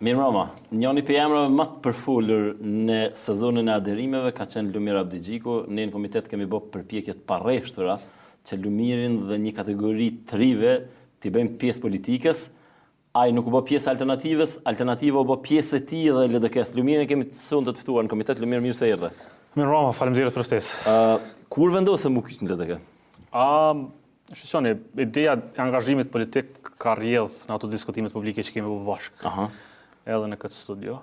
Mirë mama, njëri për emrave më të përfolur në sezonin e aderimeve ka qenë Lumir Abdigjiku. Ne në komitet kemi bërë përpjekje të parreshtura që Lumirin dhe një kategori të rive t'i bëjmë pjesë politikës. Ai nuk u bë pjesë alternativës, alternativa u bë pjesë e tij dhe LDK-s. Lumirin kemi të ftuar në komitet. Lumir, mirë se erdhe. Mirë mama, faleminderit për ftesë. Kur vendosëm u kyç në LDK? Shqoni, ideja e angazhimit politik ka rrjedh në ato diskutimet publike që kemi bërë bashkë. Edhe në këtë studio.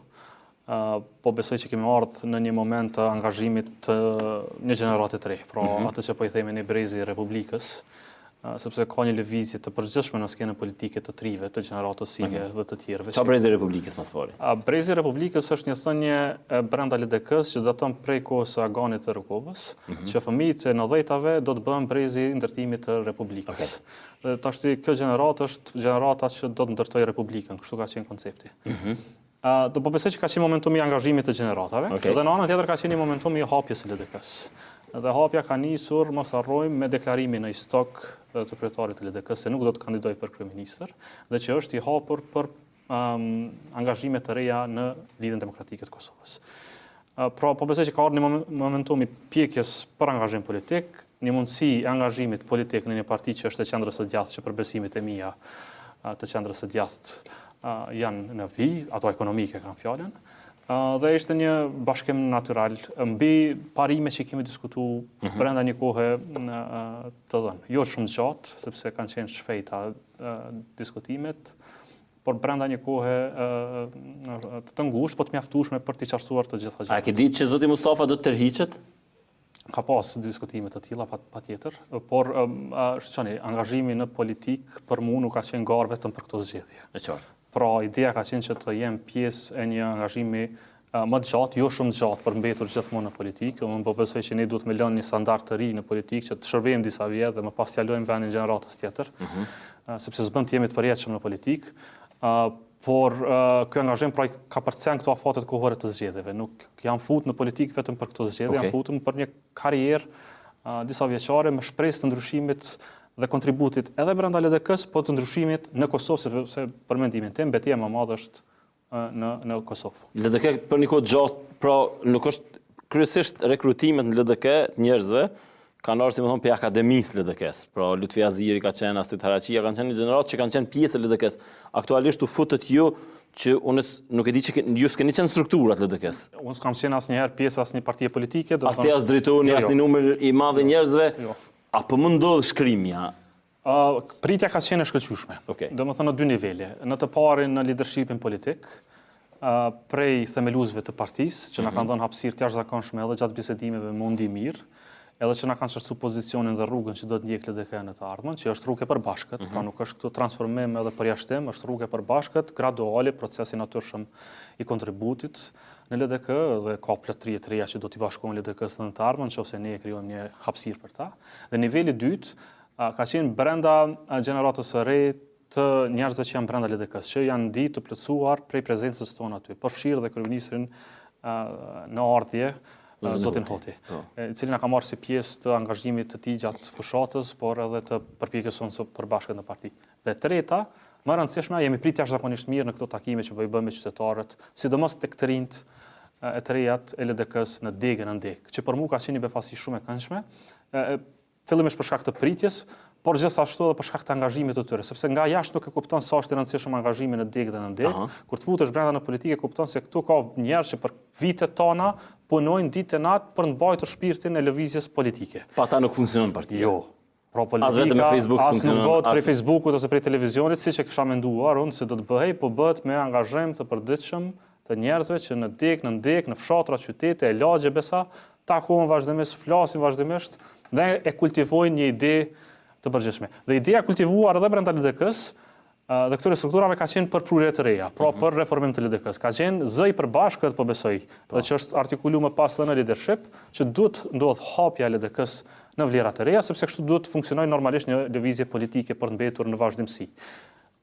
Po besoj që kemi ardhur në një moment të angazhimit të një gjenerate të re, pra atë që po i themi ne brezi i Republikës, sepse ka një lëvizje të përgjithshme në skenën politike të trive, të gjeneratës sike dhe të tjerëve. Çfarë brezi i Republikës mas pari? Brezi i Republikës është një thënie brenda LDK-s që daton prej kohës së Aganit të Rukobës, që fëmijët e 90-tave do të bëhen brezi i ndërtimit të Republikës. Dhe tashti kjo gjeneratë është gjenerata që do të ndërtojë Republikën, kështu ka qenë koncepti. Do po besoj që ka qenë momentumi i angazhimit të gjeneratave, dhe në anën tjetër ka qenë një momentumi i hapjes së LDK-s. Dhe hapja ka nisur, mos harrojmë, me deklarimin në stok të kryetarit të LDK-s se nuk do të kandidojë për kryeministër dhe që është i hapur për angazhime të reja në Lidhjen Demokratike të Kosovës. Pra, po besoj që ka ardhur një momentum i pjekjes për angazhim politik, një mundësi e angazhimit politik në një parti që është e qendrës së djathtë, që për besimet e mia të qendrës së djathtë janë në vijë, ato ekonomike kanë fjalën. Dhe ishte një bashkim natyral mbi parime që kemi diskutuar brenda një kohe të dhënë. Jo shumë gjatë, sepse kanë qenë shpejta diskutimet, por brenda një kohe të ngushtë, po të mjaftueshme për të qartësuar të gjitha gjërat. A ke ditë që zoti Mustafa do të tërhiqet? Ka pas diskutime të tilla patjetër, por shqoni, angazhimi në politik për mua nuk ka qenë garë vetëm për këto zgjedhje. E qartë. Pra, ideja ka qenë që të jem pjesë e një angazhimi më të gjatë, jo shumë të gjatë për mbetur gjithmonë në politikë. Unë po besoj që ne duhet me lënë një standard të ri në politikë, që të shërbejmë disa vjet dhe më pas t'jalojmë vendin gjeneratës tjetër, sepse s'bën të jemi të përjetshëm në politikë. Por ky angazhim pra ka përcjell këto afate kohore të zgjedhjeve. Nuk jam fut në politikë vetëm për këto zgjedhje, jam futur për një karrierë disa vjeçare me shpresë të ndryshimit dhe kontributit edhe brenda LDK-s, po të ndryshimit në Kosovë, sepse për mendimin tim betejë më e madhe është në Kosovë. LDK për një kohë gjatë, pra nuk është kryesisht rekrutimet në LDK të njerëzve kanë ardhur domethënë për akademisë LDK-s. Pra Lutfi Aziri ka qenë, Astrid Haraçia kanë qenë gjenerat që kanë qenë pjesë e LDK-s. Aktualisht u futët ju që unë nuk e di që ju s'keni qenë strukturat LDK-s. Unë s'kam qenë asnjëherë pjesë asnjë partie politike, as drejtori, as një numër i madh i njerëzve. Apo më ndodh shkrimja? Pritja ka qenë e shkëlqyeshme. Domethënë në dy nivele. Në të parin në leadershipin politik, prej themeluesve të partisë, që na kanë dhënë hapësirë të jashtëzakonshme edhe gjatë bisedimeve me mundi mirë, edhe që na kanë çarçuar pozicionin dhe rrugën që do të ndjek LDK në të ardhmen, që është rrugë e përbashkët, pra nuk është këtu transformim edhe përjashtim, është rrugë e përbashkët, graduale, procesi natyrshëm i kontributit në LDK dhe ka plotëri të reja që do t'i bashkojnë LDK-s në të ardhmen, nëse ne krijojmë një hapësirë për ta. Dhe niveli i dytë ka qenë brenda gjeneratës së re të njerëzve që janë brenda LDK-s, që janë ditë të plotësuar prej prezencës tonë aty, përfshirë dhe kryeministrin në ardhje, zotin Hoti, i cili na ka marrë si pjesë të angazhimit të tij gjatë fushatës, por edhe të përpjekjes sonë së përbashkët në parti. Dhe treta, më e rëndësishme, jemi prit jashtëzakonisht mirë në këto takime që po i bëjmë me qytetarët, sidomos tek të rinjt e të rejat e LDK-s në degën e ndek, që për mua ka qenë një befasi shumë e këndshme, fillimisht për shkak të pritjes, por gjithashtu edhe për shkak të angazhimit të tyre, sepse nga jashtë nuk e kupton sa është i rëndësishëm angazhimi në degën e ndek, kur të futesh brenda në politikë kupton se këtu ka njerëz që për vitet tona punojnë ditë e natë për të mbajtur shpirtin e lëvizjes politike. Pa ata nuk funksionon partia. Jo. Pra politika as nuk bëhet prej Facebookut ose prej televizionit, siç e kisha menduar unë se do të bëhej, po bëhet me angazhim të përditshëm të njerëzve që në degë, në ndek, në fshatra, qytete, e lagje besa, takohen vazhdimisht, flasin vazhdimisht dhe e kultivojnë një ide të përgjithshme. Dhe ideja kultivuar edhe brenda LDK-s dhe këtyre strukturave ka qenë për prurje të reja, pra për reformim të LDK-s. Ka qenë zë i përbashkët, po besoj, dhe që është artikuluar më pas edhe në leadership, që duhet ndodh hapja e LDK-s në vlera të reja, sepse kështu duhet funksionojë normalisht një lëvizje politike për të mbetur në vazhdimsi.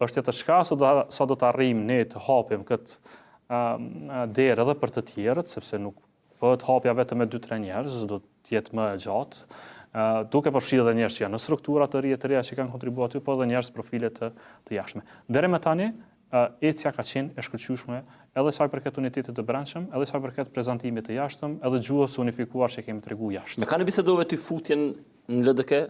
Është të shka sa do të arrijmë ne të hapim këtë derë edhe për të tjerët, sepse nuk bëhet hapja vetëm me 2-3 njerëz, do të jetë më e gjatë. Duke përfshirë edhe njerëz që janë në struktura të reja që kanë kontribuar aty, po edhe njerëz profile të jashtme. Deri më tani ecja ka qenë e shkëlqyeshme edhe sa i përket unitetit të brendshëm, edhe sa i përket prezantimit të jashtëm, edhe gjuhës unifikuar që kemi treguar jashtë. Me kanë bisedove ty futjen në LDK,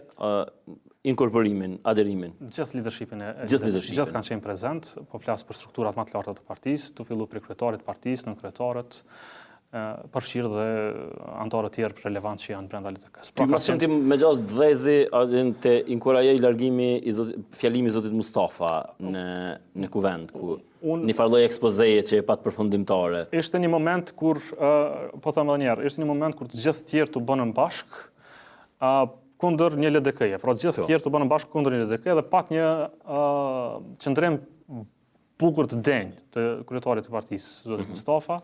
inkorporimin, aderimin? Gjithë leadershipin Gjithë kanë qenë prezent, po flas për strukturat më të larta të partisë, tu fillu prej kryetarit të partisë, nën kryetarët, përfshirë dhe anëtarët tjerë relevant që janë brenda LDK-s. Ty mas shumë ti me gjas dhezi të inkurajoj largimi fjalimi i zotit Mustafa në kuvend, ku një farloj ekspozeje që e pat përfundimtare. Ishte një moment kur, po them edhe një herë, ishte një moment kur të gjithë tjerë të bënën bashk kundër një LDK-je. Pra të gjithë tjerë të bënën bashk kundër një LDK dhe pat një qëndrim bukur të denj të kryetarit të partisë, zotit Mustafa,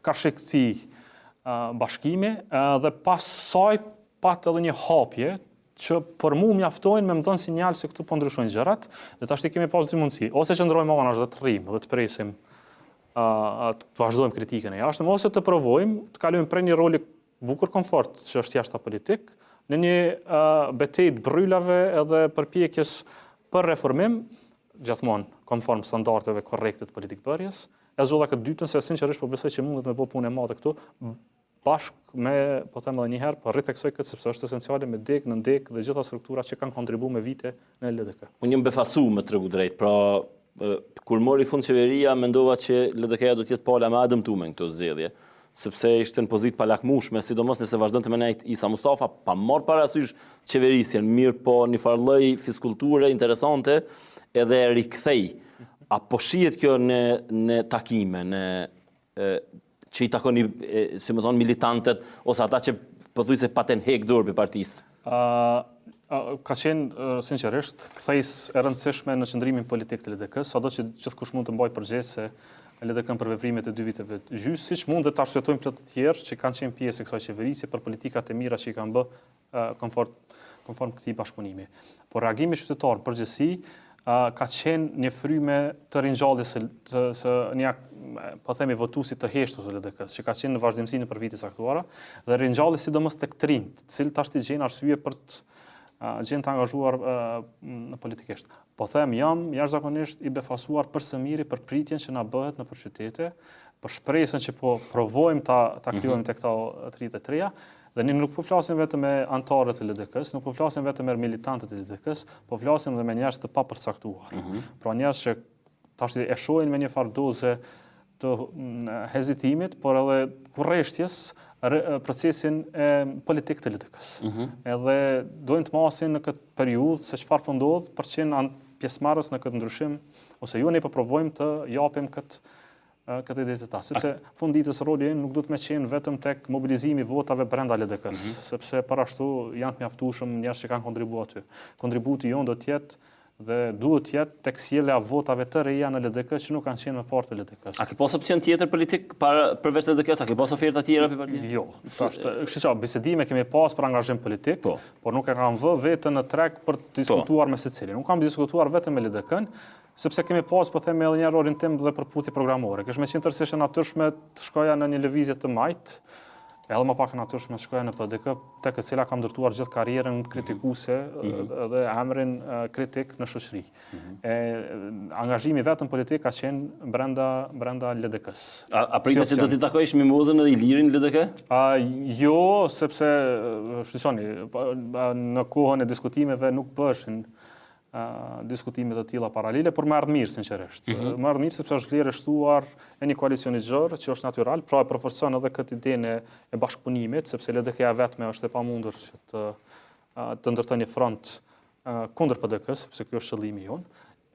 ka shik këti bashkimi dhe pas saj pat edhe një hapje që për mu mjaftojnë me më dhënë sinjal se këtu po ndryshojnë gjërat dhe tash kemi pas dy mundësi, ose që ndrojmë anash dhe të rrimë dhe të presim të vazhdojmë kritikën e jashtëm, ose të provojmë të kalojmë prej një roli bukur komfort që është jashta politik në një betejë të bryllave edhe përpjekjes për reformim, gjithmonë konform standardeve korrekte të politikbërjes. E zolla këtë dytën se sinqerisht po besoj që mundet me bëu punë e madhe këtu bashkë me, po them edhe një herë, po rriteksoj këtë sepse është esenciale me dek në ndek dhe gjitha strukturat që kanë kontribuar me vite në LDK. Unë jam befasuar me tregu drejt, pra kur mori fund qeveria mendova që LDK-ja do të jetë pala më e dëmtuar në këtë zgjedhje, sepse ishte në pozitë palakmueshme, sidomos nëse vazhdonte me nejt Isa Mustafa, pa marr parasysh qeverisjen, mirë po një farë lloj fiskulture interesante edhe rikthej. Apo shihet kjo në takime, që i takoni, si më thonë, militantet, ose ata që pothuajse paten hek dorë për partisë? Ka qenë, sinqerisht, kthejs e rëndësishme në qëndrimin politik të LDK-s, sado që gjithkush mund të mbajë përgjegjës se LDK-n për veprimet e 2 viteve të gjysmë, siç mund të arsyetojmë plot të tjerë që kanë qenë pjesë e kësaj qeverisje për politikat e mira që i kanë bë konform këtij bashkëpunimi. Por reagimi qytetar përgjithësi ka qenë një fryme të ringjalljes së një, po themi, votuesit të heshtur të LDK-s, që ka qenë në vazhdimsi nëpër vite saktuara, dhe ringjalljes sidomos tek të rinjt, të cilët tash gjejnë arsye për të gjendë të angazhuar politikisht. Po them, jam jashtëzakonisht i befasuar për së miri për pritjen që na bëhet nëpër qytete, për shpresën që po provojmë ta krijojmë tek këto të rinjtë të treja. Dhe ne nuk po flasim vetëm me anëtarët e LDK-s, nuk po flasim vetëm me militantët e LDK-s, po flasim edhe me njerëz të papërcaktuar. Pra njerëz që tash e shohin me një farë doze të hezitimit, por edhe kurreshtjes procesin politik të LDK-s. Edhe dojnë të masin në këtë periudhë se çfarë po ndodh për të qenë pjesëmarrës në këtë ndryshim, ose ju ne po provojmë të japim këtë identitet. Sepse fund ditës roli nuk duhet me qenë vetëm tek mobilizimi votave brenda LDK-s, sepse për ashtu janë të mjaftueshëm njerëz që kanë kontribuar aty. Kontributi jon do të jetë dhe duhet të jetë tek sjellja votave të reja në LDK që nuk kanë qenë më parë të LDK-s. A ke pas opsion tjetër politik përveç LDK-s? A ke pas oferta tjera për partia? Jo. Kështu që bisedime kemi pas për angazhim politik, por nuk e kam vë vetën në treg për të diskutuar me secilin. Nuk kam diskutuar vetëm me LDK-n, sepse kemi pas, po themi, edhe një orientim dhe përputhje programore. Kishte qenë tërësisht e natyrshme të shkoja në një lëvizje të majt, edhe më pak e natyrshme të shkoja në PDK, tek e cila kam ndërtuar gjithë karrierën kritikuese dhe emrin kritik në shoqëri. Angazhimi vetëm politik ka qenë brenda LDK-s. A pritet që do t'i takosh Mimozën edhe Ilirin në LDK? Jo, sepse shqyqoni, në kohën e diskutimeve nuk bëshin diskutimet të tilla paralele, por më ardh mirë sinqerisht. Më ardh mirë sepse është vlerë shtuar e një koalicioni zgjerë që është natyral, pra e përforcon edhe këtë idenë e bashkëpunimit, sepse LDK-ja vetme është e pamundur që të ndërtojë një front kundër PDK-s, sepse ky është qëllimi jon.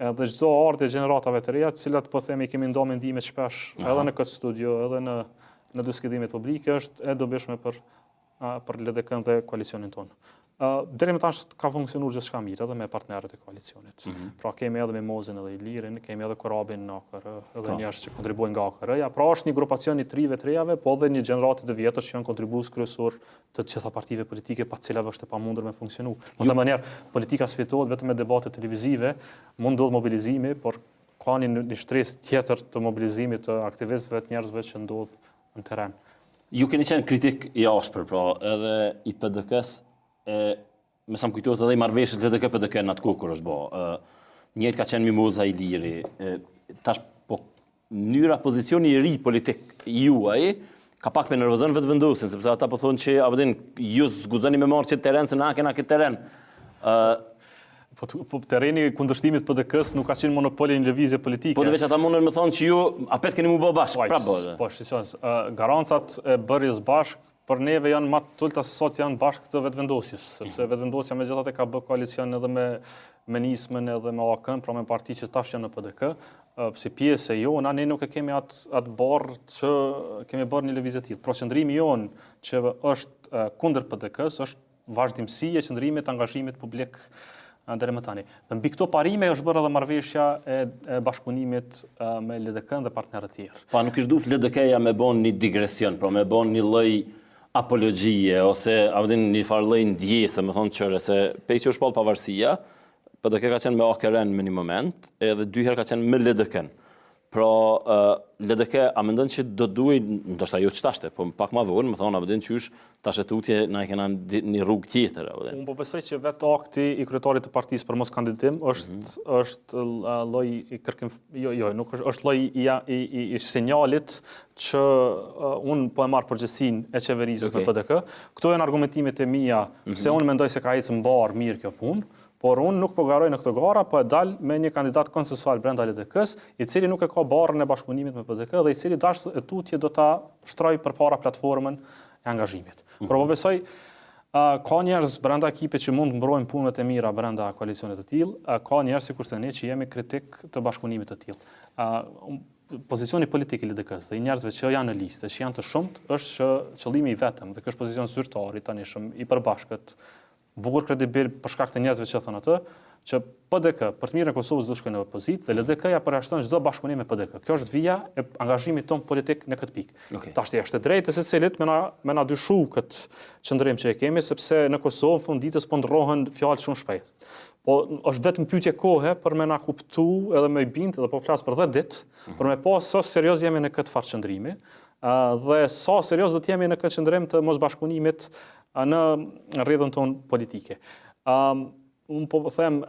Edhe çdo ardhje gjeneratave të reja, të cilat po themi kemi ndonë mendime shpesh edhe në këtë studio, edhe në diskutimet publike, është e dobishme për LDK-n dhe koalicionin tonë. Deri më tash ka funksionuar gjithçka mirë edhe me partnerët e koalicionit. Pra kemi edhe Mimozën edhe Ilirin, kemi edhe Korabin në AKR, edhe njerëz që kontribuojnë nga AKR-ja. Pra është një grupacion i trive të rejave, po edhe një gjeneratë të vjetër që janë kontribues kryesor të gjitha partive politike pa të cilave është e pamundur me funksionu. Në këtë mënyrë politika sfitohet vetëm me debate televizive, mund ndodh mobilizimi, por ka një shtresë tjetër të mobilizimit të aktivistëve, të njerëzve që ndodh në terren. Ju keni qenë kritik i ashpër, pra edhe i PDK-s. Me sa më kujtohet edhe i marrëveshjet LDK-PDK në atë kohë kur është bë. Njëjtë ka qenë Mimoza Iliri. Tash mënyra pozicioni i ri politik juaj ka pak me nervozon vetë vendosin, sepse ata po thonë që ju zguxoni me marrë që terren se na kena këtë terren. Po terreni kundërshtimit PDK-s nuk ka qenë monopoli në lëvizje politike. Po veç ata mundën me thonë që ju apet keni mu bë bashkë, prapë. Po, shqyqon, garancat e bërjes bashkë për neve janë më të ulta se sot janë bashkë të vetëvendosjes, sepse vetëvendosja megjithatë ka bë koalicion edhe me Nismën edhe me AK-n, pra me parti që tash janë në PDK, si pjesë e jona, ne nuk e kemi atë barë që kemi bërë një lëvizje të tillë. Pra qëndrimi jonë që është kundër PDK-s është vazhdimsi e qëndrimit angazhimit publik deri më tani. Dhe mbi këto parime është bërë edhe marrëveshja e bashkëpunimit me LDK-n dhe partnerët tjerë. Pa nuk është duf LDK-ja me bën një digresion, pra me bën një lloj apologjie ose një farë lloj ndjese, më thonë qëre se pe që është pallë pavarësia, PDK ka qenë me AKR-n me një moment, edhe 2 herë ka qenë me LDK-n. Pra, LDK a mendon që do duhet, ndoshta jo çtashte, po pak më vonë, më thonë, a qysh tash tutje na e kena një rrugë tjetër. Unë po besoj që vetë akti i kryetarit të partisë për mos kandidatim është lloj i kërkim, nuk është lloj i sinjalit që unë po e marr përgjegjësinë e qeverisë në PDK. Këto janë argumentimet e mia pse unë mendoj se ka ecë mbar mirë kjo punë. Por unë nuk po garoj në këto gara, po e dal me një kandidat konsensual brenda LDK-s, i cili nuk e ka barrën e bashkëpunimit me PDK dhe i cili dashur e tutje do ta shtroj përpara platformën e angazhimit. Por po besoj ka njerëz brenda ekipit që mund të mbrojnë punët e mira brenda koalicionit të tillë, ka njerëz sikurse ne që jemi kritik të bashkëpunimit të tillë. Pozicioni politik i LDK-s dhe i njerëzve që janë në listë, që janë të shumt, është që qëllimi i vetëm dhe kjo është pozicion zyrtar i tanishëm i përbashkët bukur kredibil për shkak të njerëzve që thonë atë, që PDK për të mirën e Kosovës do shkojë në opozitë dhe LDK-ja përjashton çdo bashkëpunim me PDK. Kjo është vija e angazhimit ton politik në këtë pikë. Tash është e drejtë se secilit me na dyshu këtë qëndrim që e kemi, sepse në Kosovë fund ditës po ndrohen fjalë shumë shpejt. Po është vetëm pyetje kohe për me na kuptu edhe me bind dhe po flas për 10 ditë, për me pa sa serioz jemi në këtë farë qëndrimi, dhe sa serioz do të jemi në këtë qëndrim të mos bashkëpunimit në rrjedhën tonë politike. Unë po them,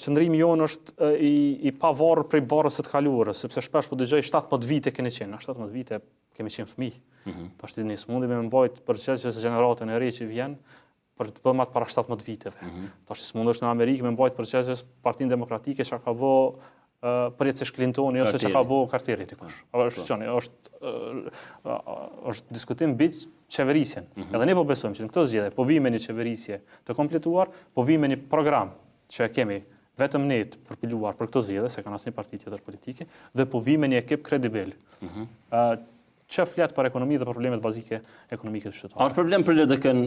qëndrimi jonë është i pavarur prej barrës së të kaluarës, sepse shpesh po dëgjoj 17 vite keni qenë, 17 vite kemi qenë fëmijë. Tash ne s'mundi me mbajt përgjithësisht gjeneratën e re që vjen për të bëmat para 17 viteve. Tash s'mundesh në Amerikë me mbajt përgjithësisht Partinë Demokratike që ka bë përjetësisht Clintoni ose që ka bë Carteri dikush. Është diskutim mbi qeverisjen. Edhe ne po besojmë që në këtë zgjedhje po vijmë me një qeverisje të kompletuar, po vijmë me një program që e kemi vetëm ne të përpiluar për këtë zgjedhje, se kanë asnjë parti tjetër politike, dhe po vijmë me një ekip kredibil. Që flet për ekonomi dhe për problemet bazike ekonomike të shtetërore. Është problem për LDK-n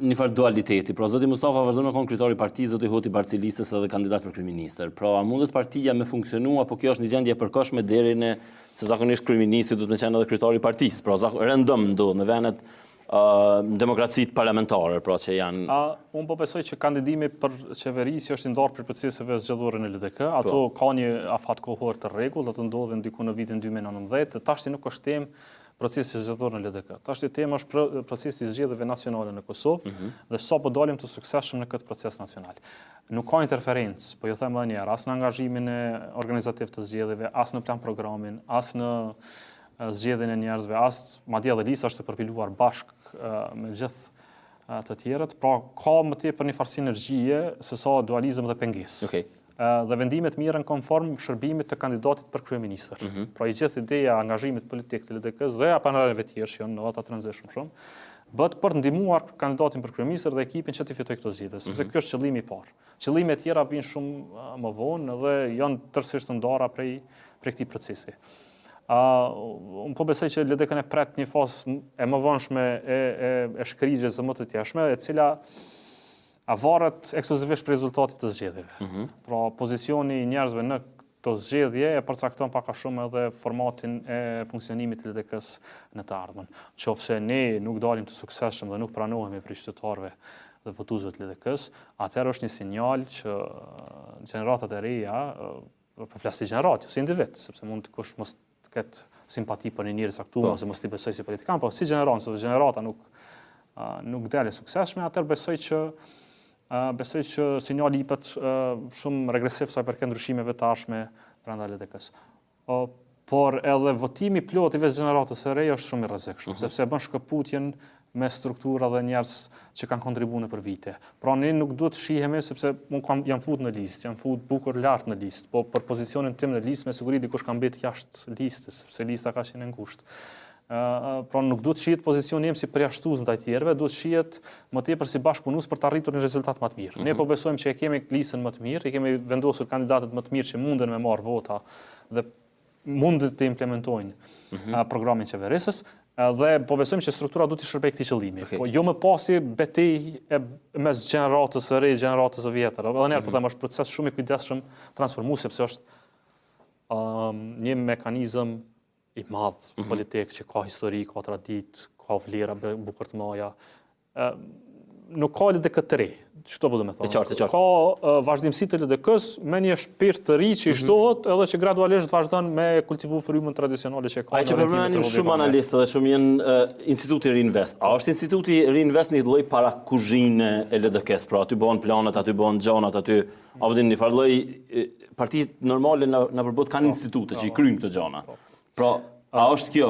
një farë dualiteti. Pra zoti Mustafa vazhdon me qenë kryetari i partisë, zoti Hoti Barcilisës edhe kandidat për kryeministër. Pra a mundet partia me funksionu apo kjo është një gjendje e përkohshme deri në se zakonisht kryeministri duhet të qenë edhe kryetari i partisë. Pra random ndodh në vendet demokracitë parlamentare, pra që janë... Unë po besoj që kandidimi për qeverisje është ndarë për proceseve zgjedhore në LDK. Ato ka një afat kohor të rregull, ato ndodhin diku në vitin 2019, dhe tashti nuk është temë procesi zgjedhor në LDK. Tashti tema është procesi i zgjedhjeve nacionale në Kosovë dhe sa po dalim të suksesshëm në këtë proces nacional. Nuk ka interferencë, po ju them edhe një herë, as në angazhimin e organizativ të zgjedhjeve, as në plan programin, as në zgjedhjen e njerëzve, as madje edhe lista është e përpiluar bashkë me gjithë të tjerët, pra ka më tepër një farë sinergjie se sa dualizëm dhe pengesë. Dhe vendimet mirën konform shërbimit të kandidatit për kryeministër. Pra i gjithë ideja angazhimit politik të LDK-s dhe apanareve tjerë që janë në ata të rëndësishëm shumë, bëhet për ndihmuar kandidatin për kryeministër dhe ekipin që të fitojë këto zgjedhje, sepse ky është qëllimi i parë. Qëllimet tjera vijnë shumë më vonë dhe janë tërësisht ndara prej këtij procesi. Unë po besoj që LDK-n e pret një fazë e më vonshme e shkrirjes së më të tjeshme, e cila varet ekskluzivisht për rezultatit të zgjedhjeve. Pra pozicioni i njerëzve në këto zgjedhje e përcakton pak a shumë edhe formatin e funksionimit të LDK-s në të ardhmen. Qofse ne nuk dalim të suksesshëm dhe nuk pranohemi prej qytetarëve dhe votuesve të LDK-s, atëherë është një sinjal që gjeneratat e reja, po flas si gjenerat, jo si individ, sepse mund të kush mos këtë simpati për një njëri caktuar ose mos t'i besoj si politikan, po si gjenerat, se gjenerata nuk dele suksesshme, atëherë besoj që sinjali jepet shumë regresiv sa i përket ndryshimeve të ardhshme brenda LDK-s. por edhe votimi plot i vetë gjeneratës së re është shumë i rrezikshëm, sepse bën shkëputjen me struktura dhe njerëz që kanë kontribuar për vite. Pra ne nuk duhet shihemi sepse jam fut në listë, jam fut bukur lart në listë, po për pozicionin tim në listë me siguri dikush ka mbet jashtë listës, sepse lista ka qenë e ngushtë. Pra nuk duhet shihet pozicioni im si përjashtues ndaj tjerëve, duhet shihet më tepër si bashkëpunues për të arritur një rezultat më të mirë. Ne po besojmë që e kemi listën më të mirë, e kemi vendosur kandidatët më të mirë që munden me marr vota dhe mund të implementojnë programin qeverisës, dhe po besojmë që struktura duhet të shërbejë këtij qëllimi. Po jo më pasi betejë mes gjeneratës së re dhe gjeneratës së vjetër. Edhe ne po them është proces shumë i kujdesshëm transformues sepse është një mekanizëm i madh politik që ka histori, ka traditë, ka vlera bukur të mëdha. Nuk ka LDK të re, çto po do të thonë. Ka vazhdimsi të LDK-s me një shpirt të ri që i shtohet edhe që gradualisht vazhdon me kultivu frymën tradicionale që ka. Ai që përmendin shumë analistë dhe shumë janë Instituti Reinvest. A është Instituti Reinvest një lloj para kuzhine e LDK-s, pra aty bëhen planet, aty bëhen gjonat, aty apo din një farë lloj partitë normale na përbot kanë institute që i kryjnë këto gjona. Pra a është kjo?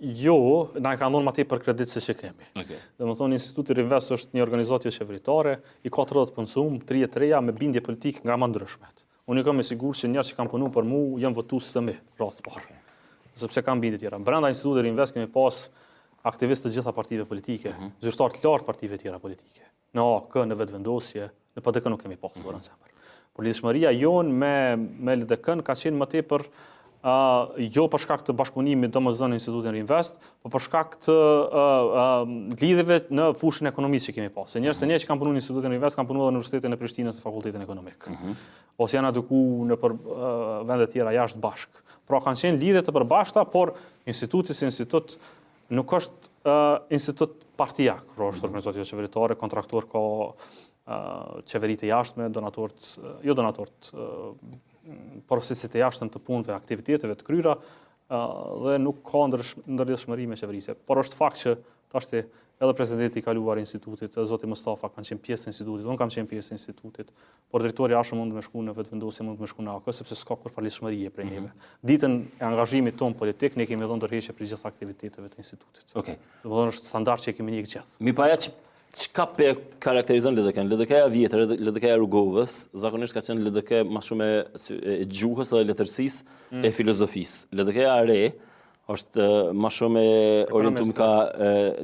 Jo, na e kanë dhënë më tepër kredit se që kemi. Domethënë Instituti Reinvest është një organizatë qeveritare, i ka 30 punësuar, 33 me bindje politike nga më ndryshmet. Unë kam me sigurt që njerëz që kanë punuar për mua janë votues të mi, rreth të parë. Sepse kanë bindje tjera. Brenda Institutit Reinvest kemi pas aktivistë të gjitha partive politike, zyrtar të lartë partive tjera politike. Në AK, në vetvendosje, në PDK nuk kemi pas vënë zemër. Por lidhshmëria jonë me LDK-n ka qenë më tepër jo për shkak të bashkëpunimit domosdoshmë në Institutin Reinvest, por për shkak të lidhjeve në fushën e ekonomisë që kemi pas. Se njerëz të që kanë punuar në Institutin Reinvest kanë punuar në Universitetin e Prishtinës në Fakultetin Ekonomik. Ose janë edukuar në vende të tjera jashtë bashk. Pra kanë qenë lidhje të përbashkëta, por instituti si institut nuk është institut partijak, pra është organizatë qeveritare, kontraktor ka qeveritë jashtme, donatorët procesite jashtëm të punëve, aktiviteteve të kryera dhe nuk ka ndërlidhshmëri me qeverisje. Por është fakt që tashti edhe presidenti i kaluar i institutit, zoti Mustafa kanë qenë pjesë e institutit, unë kam qenë pjesë e institutit, por drejtori jashtëm mund të më shkojë në vetvendosje, mund të më shkojë në AK, sepse s'ka kur lidhshmëri prej neve. Ditën e angazhimit ton politik ne kemi dhënë ndërheqje për gjithë aktiviteteve të institutit. Domethënë është standard që kemi një gjithë. Mi pa çka pe karakterizon LDK-n? LDK-ja vjetër, LDK-ja Rrugovës, zakonisht ka qenë LDK më shumë e gjuhës dhe letërsisë, e filozofisë. LDK-ja re është më shumë e orientuar ka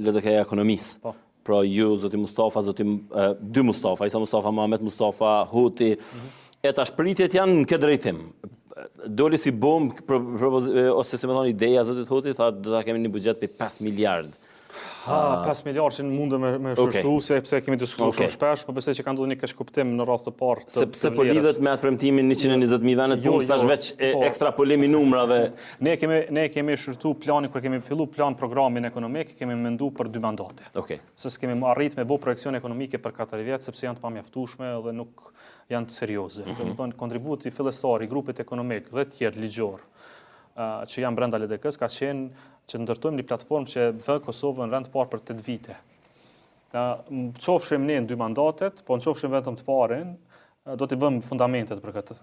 LDK-ja ekonomisë. Pra ju, zoti Mustafa, dy Mustafa, Isa Mustafa, Mohamed Mustafa, Huti, e tash pritjet janë në këtë drejtim. Doli si bombë, ose se me thonë ideja zotit Huti, tha do ta kemi një buxhet për 5 miliard. 5 miliard që mundë me shërtu, sepse kemi diskutuar shumë shpesh, po besoj që kanë ndodhur një keq kuptim në radhë të parë. Sepse po lidhet me atë premtimin 120.000 vende të punës, tash veç ekstrapolimi numrave. Ne kemi shërtu planin kur kemi filluar plan programin ekonomik, kemi menduar për 2 mandate. Se s'kemi arrit me bëu projekcione ekonomike për 4 vjet, sepse janë të pamjaftueshme dhe nuk janë të serioze. Domethënë kontributi fillestar i grupit ekonomik dhe të tjerë ligjor që janë brenda LDK-s ka qenë që ndërtojmë një platformë që vë Kosovën në rend të parë për 8 vite. Qofshim ne në 2 mandatet, po në qofshim vetëm të parin, do t'i bëjmë fundamentet për këtë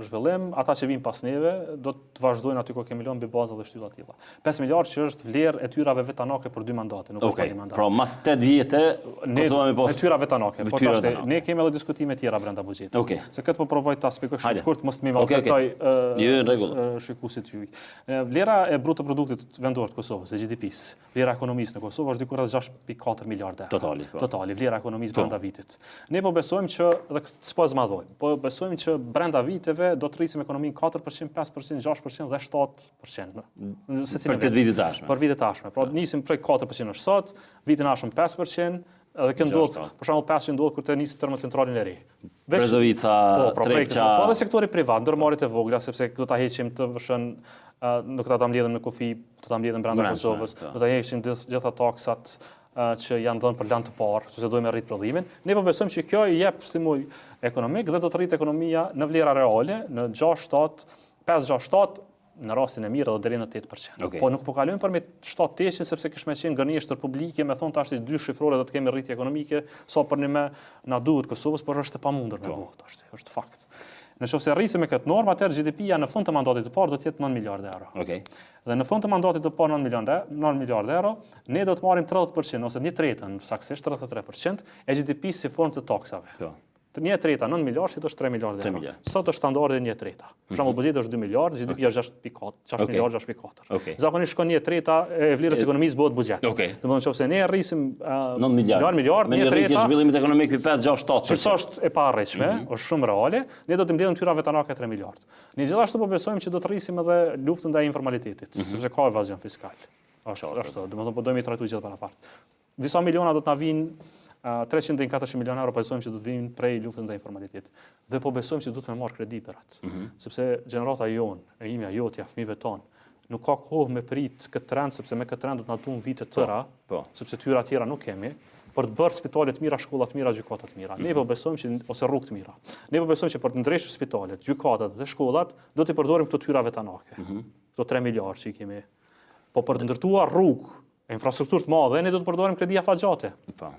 zhvillim, ata që vinë pas neve do të vazhdojnë aty ku kemi lënë mbi baza dhe shtylla të tilla. 5 miliard që është vlerë e tyrave vetanake për 2 mandate, nuk është një mandat. Pra mas 8 vite Kosova me pas tyra vetanake. Po tash ne kemi edhe diskutime të tjera brenda buxhetit. Se këtë po provoj ta shpjegoj shumë shkurt, mos më vallëtoj shikuesit juaj. Vlera e bruto produktit vendor të Kosovës, e GDP-s, vlera e ekonomisë në Kosovë është diku rreth 6.4 miliardë. Totali vlera e ekonomisë brenda vitit. Ne po besojmë që dhe s'po zmadhoj. Po besojmë që brenda viteve do të rrisim ekonominë 4%, 5%, 6% dhe 7%. Për të vitit tashme. Për vitet tashme. Pra nisim prej 4% është sot, vitin ashëm 5%, edhe kjo ndodh, për shembull 5% ndodh kur të nisim termocentralin e re. Brezovica, Trepça. Po edhe sektori privat, ndërmarrjet e vogla, sepse do ta heqim të vëshën, nuk ta mbledhim në kufi, do ta mbledhim brenda Kosovës, do ta heqim gjitha taksat që janë dhënë për lanë të parë, sepse dojmë rrit prodhimin. Ne po besojmë që kjo i jep stimul ekonomik dhe do të rritë ekonomia në vlera reale në 5-6-7 në rastin e mirë edhe deri në 8%. Po nuk po kalojmë për me 7-8 sepse kish me qenë gënjeshtër publike, me thonë tash 2 shifrore do të kemi rritje ekonomike, sa për një me na duhet Kosovës, por është e pamundur me bëhet tash, është fakt. Nëse rrisim me këtë normë, atëherë GDP-ja në fund të mandatit të parë do të jetë 9 miliardë euro. Okej. Dhe në fund të mandatit të parë 9 miliardë euro, ne do të marrim 30% ose 1/3, saktësisht 33% e GDP-s si formë të taksave. Po. 1/3, 9 miliardë, që do është 3 miliardë euro. Sot është standardi 1/3. Për shembull, buxheti është 2 miliardë, GDP është 6 miliardë, 6.4. Zakonisht shkon 1/3 e vlerës ekonomisë bëhet buxhet. Domethënë nëse ne rrisim 9 miliardë, me rritje zhvillimit ekonomik për 5-6-7%. Që është e parritshme, është shumë reale, ne do të mbledhim tyra vetanake 3 miliardë. Ne gjithashtu po besojmë që do të rrisim edhe luftën ndaj informalitetit, sepse ka evazion fiskal. Ashtu, domethënë po dojmë i trajtuar gjithë parapart. Disa miliona do të na vinë 340 miliona euro besojmë që do të vinë prej luftës ndaj informalitetit. Dhe po besojmë që do të marr kredi për atë. Sepse gjenerata jonë, e imja, jotja, fëmijëve tonë, nuk ka kohë me prit këtë trend, sepse me këtë trend do të na duan vite të tëra, sepse tyra tjera nuk kemi, për të bërë spitale të mira, shkolla të mira, gjykata të mira. Ne po besojmë që ose rrugë të mira. Ne po besojmë që për të ndreshur spitalet, gjykatat dhe shkollat do të përdorim këto tyra vetanake. Këto 3 miliardë që kemi. Po për të ndërtuar rrugë, infrastrukturë të madhe, ne do të përdorim kredi afatgjate. Po.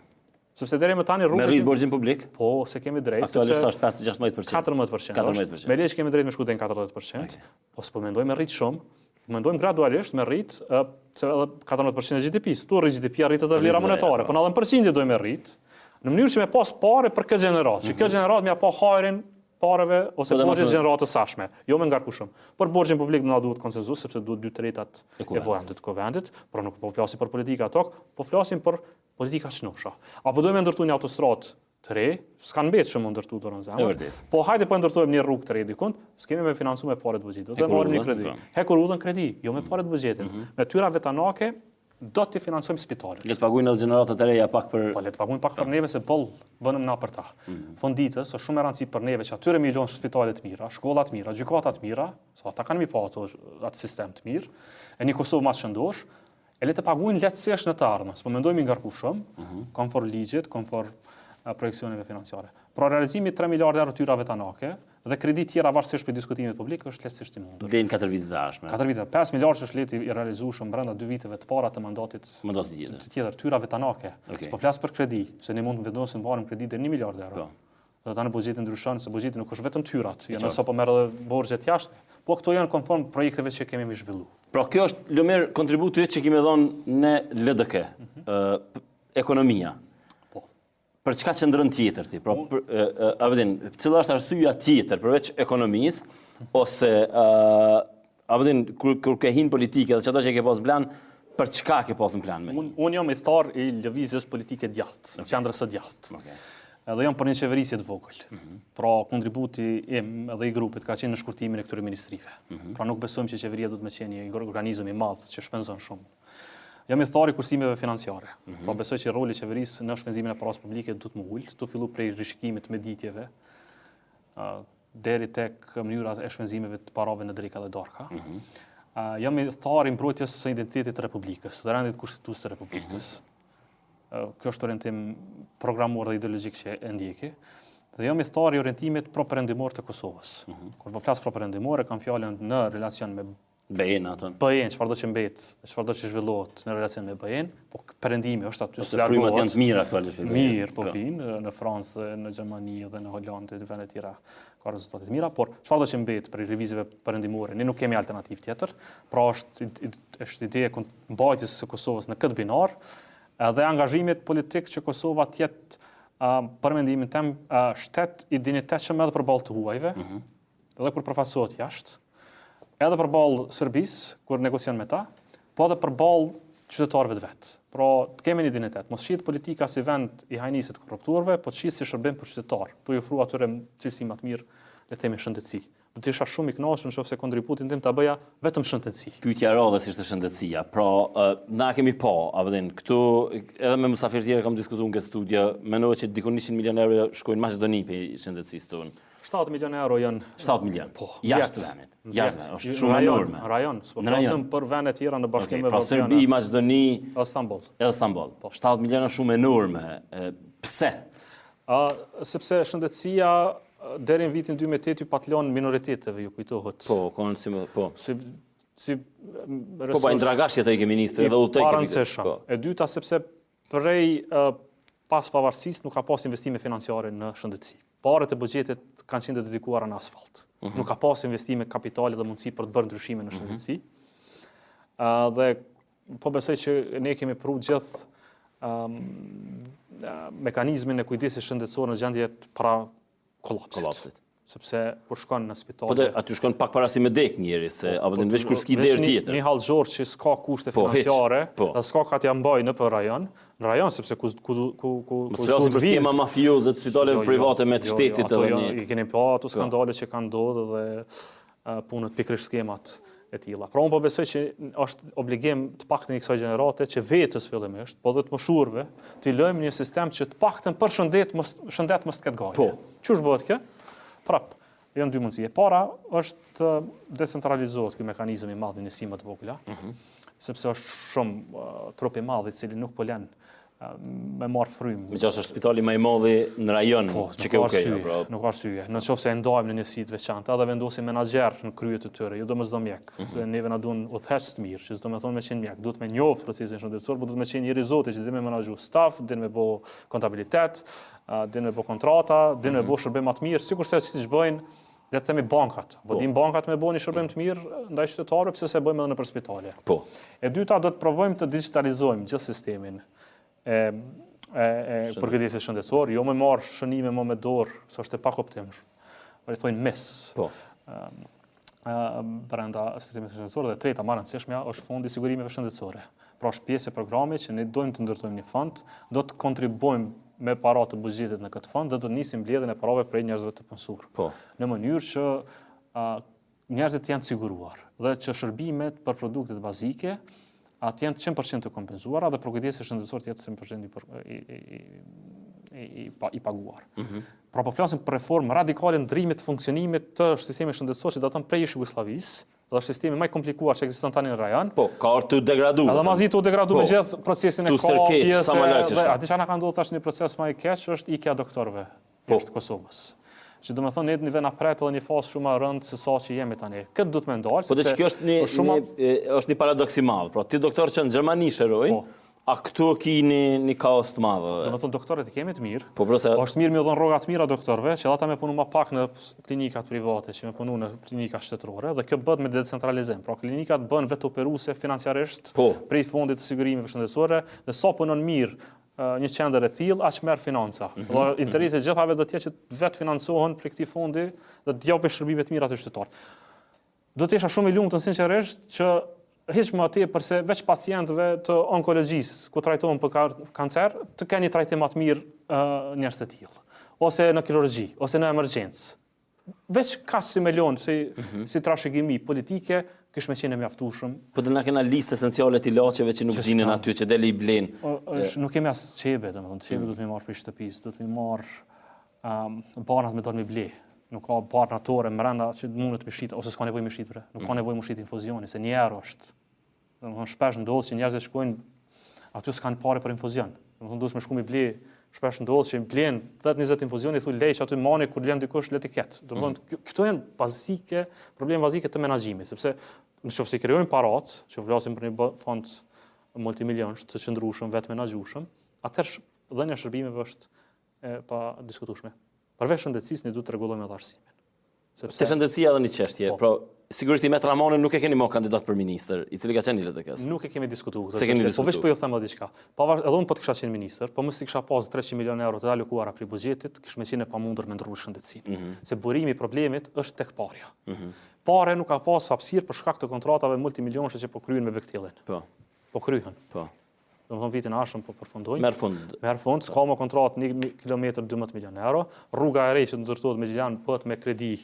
Sepse deri më tani rrugë me rrit borxhin publik? Po, se kemi drejt. Aktualisht është 5-16%. 14%. Me lesh kemi drejt me shku deri në 40%. Po s'po mendojmë me rrit shumë, mendojmë gradualisht me rrit se edhe 14% e GDP-s. Tu rrit GDP rritet edhe vlera monetare, po në 10% dojmë rrit, në mënyrë që me pas pare për këtë gjenerat, që këtë gjenerat me apo hajrin pareve ose borxhin gjeneratës sashme, jo me ngarku shumë. Por borxhin publik do na duhet konsenzus sepse duhet 2/3 e kuvendit, por nuk po flasim për politika tok, po flasim për politika shnusha. Apo dojmë ndërtu një autostradë të re, s'kan mbetë shumë ndërtu dorën zemër. Po hajde po ndërtojmë një rrugë të re dikun, s'kemi me financu me parë të buxhetit. Do të marrim një kredi. Hekur udhën kredi, jo me parë të buxhetit. Me tyra vetanake do të financojmë spitalet. Le të paguajnë edhe gjeneratat e reja pak për Po le të paguajnë pak për neve se boll bënëm na për ta. Fonditës është shumë e rëndësishme për neve që atyre milion spitale të mira, shkolla të mira, gjykata të mira, sa ata kanë mi pa atë sistem të mirë, e një Kosovë më shëndosh, e le të paguajnë lehtësisht në të ardhmen. S'po mendojmë ngarku shumë, konfor ligjit, konfor projeksioneve financiare. Pra realizimi 3 miliardë euro tyra vetanake dhe kredi tjera varësisht për diskutimit publik është lehtësisht i mundur. Deri në 4 vite të ardhshme. 4 vite, 5 miliardë është lehtë i realizueshëm brenda 2 viteve të para të mandatit tjetër, tyra vetanake. S'po flas për kredi, se ne mund të vendosim të marrim kredi deri 1 miliardë euro. Do tani buxheti ndryshon, se buxheti nuk është vetëm tyrat, janë sa po merr edhe borxhet jashtë, po këto janë konform projekteve që kemi më zhvilluar. Pra kjo është Lumer kontributi që kemi dhënë në LDK, ekonomia. Për çka qëndron tjetër ti? Pra, a vjen, cila është arsyeja tjetër përveç ekonomisë ose a vjen kur ke hin politike dhe çdo që ke pas plan, për çka ke pas në plan me? Unë jam idhtar i lëvizjes politike djathtë, qendrës së djathtë. Edhe jam për një qeverisje të vogël. Pra kontributi im edhe i grupit ka qenë në shkurtimin e këtyre ministrive. Pra nuk besojmë që qeveria do të më qenë një organizëm i madh që shpenzon shumë. Jam idhtar i kursimeve financiare. Pra besoj që roli i qeverisë në shpenzimin e parave publike do të më ulë, të fillu prej rishikimit të meditjeve deri tek mënyrat e shpenzimeve të parave në dreka dhe darka. Jam idhtar i mbrojtjes së identitetit të Republikës, të rendit kushtetues të Republikës. Kjo është orientim programor dhe ideologjik që e ndjeki. Dhe jam idhtar i orientimit pro-perëndimor të Kosovës. Kur po flas pro-perëndimor, kam fjalën në relacion me BE-n atë. BE-n, çfarëdo që mbet, çfarëdo që zhvillohet në relacion me BE-n, po perëndimi është aty se frymat janë të mira aktualisht. Mirë, po vinë në Francë, në Gjermani dhe në Holandë dhe vende të tjera ka rezultate të mira, por çfarëdo që mbet për revizave perëndimore, ne nuk kemi alternativë tjetër. Pra është ide e mbajtjes së Kosovës në këtë binar dhe angazhimit politik që Kosova të jetë për mendimin tim shtet i dinjitetshëm edhe përballë të huajve, edhe kur përfaqësohet jashtë, edhe përballë Serbisë kur negocion me ta, po edhe përballë qytetarëve të vet. Pra, të kemi një dinjitet. Mos shihet politika si vend i hajnisit të korruptorëve, po të shihet si shërbim për qytetar. Tu i ofruar atyre cilësi më të mirë, le të themi shëndetësi. Do të isha shumë i kënaqur nëse kontributin tim ta bëja vetëm shëndetësi. Pyetja radhës ishte shëndetësia. Pra, na kemi pa, a vjen këtu edhe me mysafirë tjerë kam diskutuar në këtë studio, mendoj që diku 100 milionë euro shkojnë në Maqedoni për shëndetësisë tonë. 7 milionë euro janë 7 milionë. Po, jashtë vendit. Jashtë, është shumë enorme. Rajon, s'po flasim për vende tjera në Bashkimin Evropian. Pra Serbi, Maqedoni, Istanbul. Edhe Istanbul. 7 milionë është shumë enorme. Pse? Sepse shëndetësia deri në vitin 2008 ju patlon minoriteteve, ju kujtohet. Po, konë po. Po ba indragashjet e ke ministri edhe udhëtej kemi. E dyta sepse prej pas pavarësisë nuk ka pas investime financiare në shëndetësi. Parat e buxhetit kanë qenë dedikuara në asfalt. Nuk ka pas investime kapitale dhe mundësi për të bërë ndryshime në shëndetësi. Dhe po besoj që ne kemi pru gjithë mekanizmin e kujdesit shëndetësor në gjendje para kollapsit. Sepse kur shkon në spital. Po aty shkon pak para si me dek njëri se apo në veç kur ski derë tjetër. Një hallxhor që s'ka kushte financiare, dhe s'ka ka t'ja mbaj në rajon, sepse ku flasim për skema mafioze të spitaleve private me të shtetit edhe një. I keni pa ato skandale që kanë ndodhur dhe punët pikërisht skemat e tilla. Pra unë po besoj që është obligim të paktën i kësaj gjenerate që vetës fillimisht, po dhe të mëshurve, të lëjmë një sistem që të paktën për shëndet mos të ketë gajë. Po. Çush bëhet kjo? Prap, janë dy mundësi. E para është të decentralizohet ky mekanizëm i madh i njësimeve të vogla, sepse është shumë trup i madh i cili nuk po lën me marr frymë. Meqenëse është spitali më i madh në rajon, që ke nuk ka arsye. Nëse e ndajmë në njësi të veçanta dhe vendosim menaxher në krye të tyre, jo domosdoshmë mjek, se neve na duan udhëheqës të mirë, që s'do të thonë me qenë mjek, duhet me njoft procesin shëndetësor, por duhet me qenë njëri zoti që dhe me menaxhu staf, dhe me bë kontabilitet, dhe me bë kontrata, dhe me bë shërbim më të mirë, sikurse siç bëjnë le të themi bankat. Po dim bankat me bëni shërbim të mirë ndaj qytetarëve, pse se bëjmë edhe nëpër spitale. Po. E dyta do të provojmë të digitalizojmë gjithë sistemin e përgjithësisht shëndetësor, jo më marr shënime më me dorë, se është e pakuptimshëm. Po i thonë mes. Po. Brenda sistemit shëndetësor dhe treta më e rëndësishmja është fondi i sigurimeve shëndetësore. Pra është pjesë e programit që ne dojmë të ndërtojmë një fond, do të kontribuojmë me para të buxhetit në këtë fond dhe do të nisim mbledhjen e parave prej njerëzve të pansur. Po. Në mënyrë që njerëzit janë të siguruar dhe që shërbimet për produktet bazike atë janë 100% të kompenzuara dhe përkujdesi shëndetësor të jetë 100% i paguar. Pra po flasim për reformë radikale ndërimit të funksionimit të sistemit shëndetësor që datën prej Jugosllavisë, dhe është sistemi më i komplikuar që ekziston tani në rajon. Po, ka të degradu. Edhe mazi të degradu me gjithë procesin e kopjes. A di çfarë na ka ndodhur tash një proces më i keq është ikja doktorëve jashtë Kosovës. Që do të thonë ne vjen apret edhe një fazë shumë e rëndë se sa që jemi tani. Këtë duhet më ndal, sepse po kjo është një paradoks i madh. Pra ti doktor që në Gjermani shërojnë, a këtu ki një kaos të madh. Do të thonë doktorët i kemi të mirë. Po është mirë më dhon rroga të mira doktorëve, që ata më punu më pak në klinikat private, që më punu në klinika shtetërore, dhe kjo bëhet me decentralizim. Pra klinikat bëhen vetë operuese financiarisht prej fondit të sigurimeve shëndetësore, dhe sa punon mirë një qendër e tillë, aq merr financa. Dhe interesi i gjithave do të jetë që vetë financohen prej këtij fondi dhe të japin shërbime të mira të qytetarëve. Do të isha shumë i lumtur sinqerisht që hiç më tepër se veç pacientëve të onkologjisë ku trajtohen për kancer, të kenë një trajtim më të mirë njerëz të tillë, ose në kirurgji, ose në emergjencë. Veç ka si milion si trashëgimi politike, kish me qenë mjaftueshëm. Po do na kena listë esenciale të ilaçeve që nuk gjinen aty, që deli i blen. Nuk kemi as çebe, domethënë çebe do të më marr për shtëpisë, do të më marr banat me dorë me ble. Nuk ka barë natore brenda që mundet me shit ose s'ka nevojë me shit, nuk ka nevojë me shit infuzioni, se një herë është. Domethënë shpesh ndodh që njerëzit shkojnë aty s'kan parë për infuzion. Domethënë duhet me shku me ble, shpesh ndodh që blen 10-20 infuzione i thu lej aty mani kur lën dikush le të ketë. Domethënë këto janë bazike, probleme bazike të menaxhimit, sepse nëse krijojmë parat, që vlasim për një fond multimilionsh të qëndrueshëm, vetë menaxhueshëm, atëherë dhënia e shërbimeve është e pa diskutueshme. Përveç shëndetësisë ne duhet të rregullojmë edhe arsimin. Te shëndetësia edhe një çështje. Pra, sigurisht i Met Ramonin nuk e keni më kandidat për ministër, i cili ka qenë i LDK-s. Nuk e kemi diskutuar. Po veç po ju them edhe diçka. Edhe unë po të kisha qenë ministër, po mos i kisha pas 300 milionë euro të alokuara për buxhetit, kish më qenë e pamundur me ndërruar shëndetësinë. Se burimi i problemit është tek parja. Pare nuk ka pas hapësirë për shkak të kontratave multimilionshë që po kryen me Bektellin. Po kryhen. Domethënë vitin ashëm po përfundojnë. Merr fund, s'ka më kontratë 1 kilometër 12 milionë euro. Rruga e re që ndërtohet me Gjilan bëhet me kredi,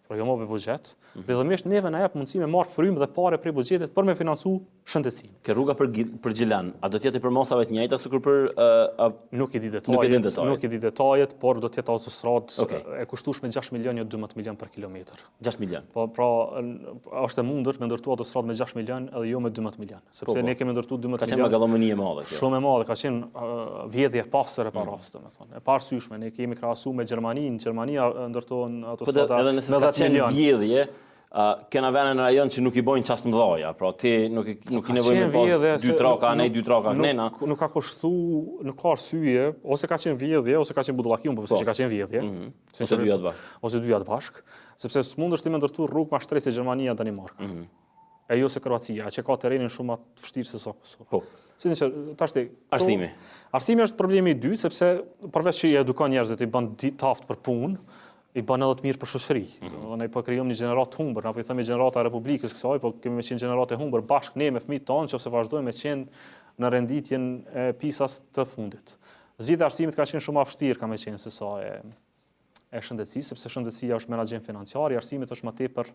por jo më me buxhet. Fillimisht neve na jep mundësi me marr frymë dhe parë prej buxhetit për me financu shëndetësinë. Ke rruga për Gjilan, a do të jetë për mosave të njëjta sikur për nuk i di detajet, por do të jetë autostradë e kushtueshme 6 milionë, jo 12 milionë për kilometër. 6 milionë. Po pra është e mundur me ndërtuar autostradë me 6 milionë edhe jo me 12 milionë, sepse ne kemi ndërtuar 12 milionë. Ka qenë magallomëni e madhe kjo. Shumë e madhe, ka qenë vjedhje e pastër e paras, domethënë. E parësyeshme, ne kemi krahasuar me Gjermaninë, Gjermania ndërton autostrada qenë vjedhje, kena vene në rajon që nuk I bojnë qasë mëdhaja, pra ti nuk I nevojë me pas 2 traka, ne 2 traka, nena. Nuk ka kushtu, nuk ka arsye, ose ka qenë vjedhje, ose ka qenë budullaki, unë përse që ka qenë vjedhje. Ose 2 jatë bashkë. Ose 2 jatë bashkë, sepse s'mund është ti me ndërtu rrugë ma shtrejt se Gjermania e Danimarka. E jo se Kroacia, që ka terenin shumë atë vështirë se sa Kosovë. Po. Si që, tashti... Arsimi. Arsimi është problemi I dytë, sepse përveç që I edukon njerëzit, I bën taft për punë, I bën edhe të mirë për shoqëri. Ne po krijojmë një gjenerat të humbër, apo I themi gjenerata e Republikës kësaj, po kemi me qenë gjenerat e humbër bashkë ne me fëmijët tonë, nëse vazhdojmë me qenë në renditjen e pisas të fundit. Zgjidhja e arsimit ka qenë shumë më vështirë ka me qenë se sa e shëndetësisë, sepse shëndetësia është menaxhim financiar, I arsimit është më tepër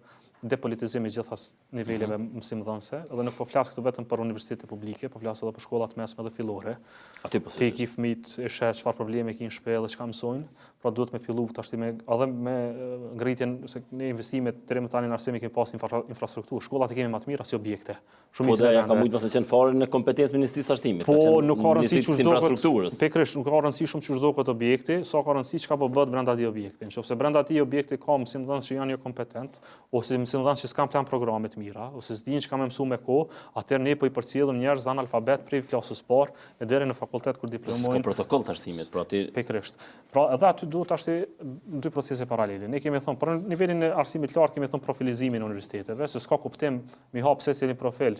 depolitizim I gjithas niveleve mësimdhënëse, dhe nuk po flas këtu vetëm për universitete publike, po flas edhe për shkollat mesme dhe fillore. Aty po. Ti I ki fëmijët e sheh çfarë probleme kanë në shpellë dhe çka mësojnë, pra duhet me fillu tash edhe me ngritjen se ne investimet deri më tani në arsim kemi pas infrastrukturë, shkollat I kemi më të mira si objekte. Shumë po ja ka mujt mos të qenë fare në kompetencë Ministrisë së Arsimit. Po nuk ka rëndësi çu infrastrukturës. Pikërisht nuk ka rëndësi shumë çu çdo këtë objekti, sa ka rëndësi çka po bëhet brenda atij objekti. Nëse brenda atij objekti ka mësimdhënës që janë jo kompetent, ose mësimdhënës që s'kan plan programe të mira, ose s'dinë çka më mësu me kohë, atëherë ne po I përcjellim njerëz analfabet prej klasës parë deri në fakultet kur diplomojnë. Ka protokoll të arsimit, pra ti pikërisht. Pra edhe aty duhet tashti 2 procese paralele. Ne kemi thënë për nivelin e arsimit lart kemi thënë profilizimin e universiteteve, se s'ka kuptim mi hap secilin profil.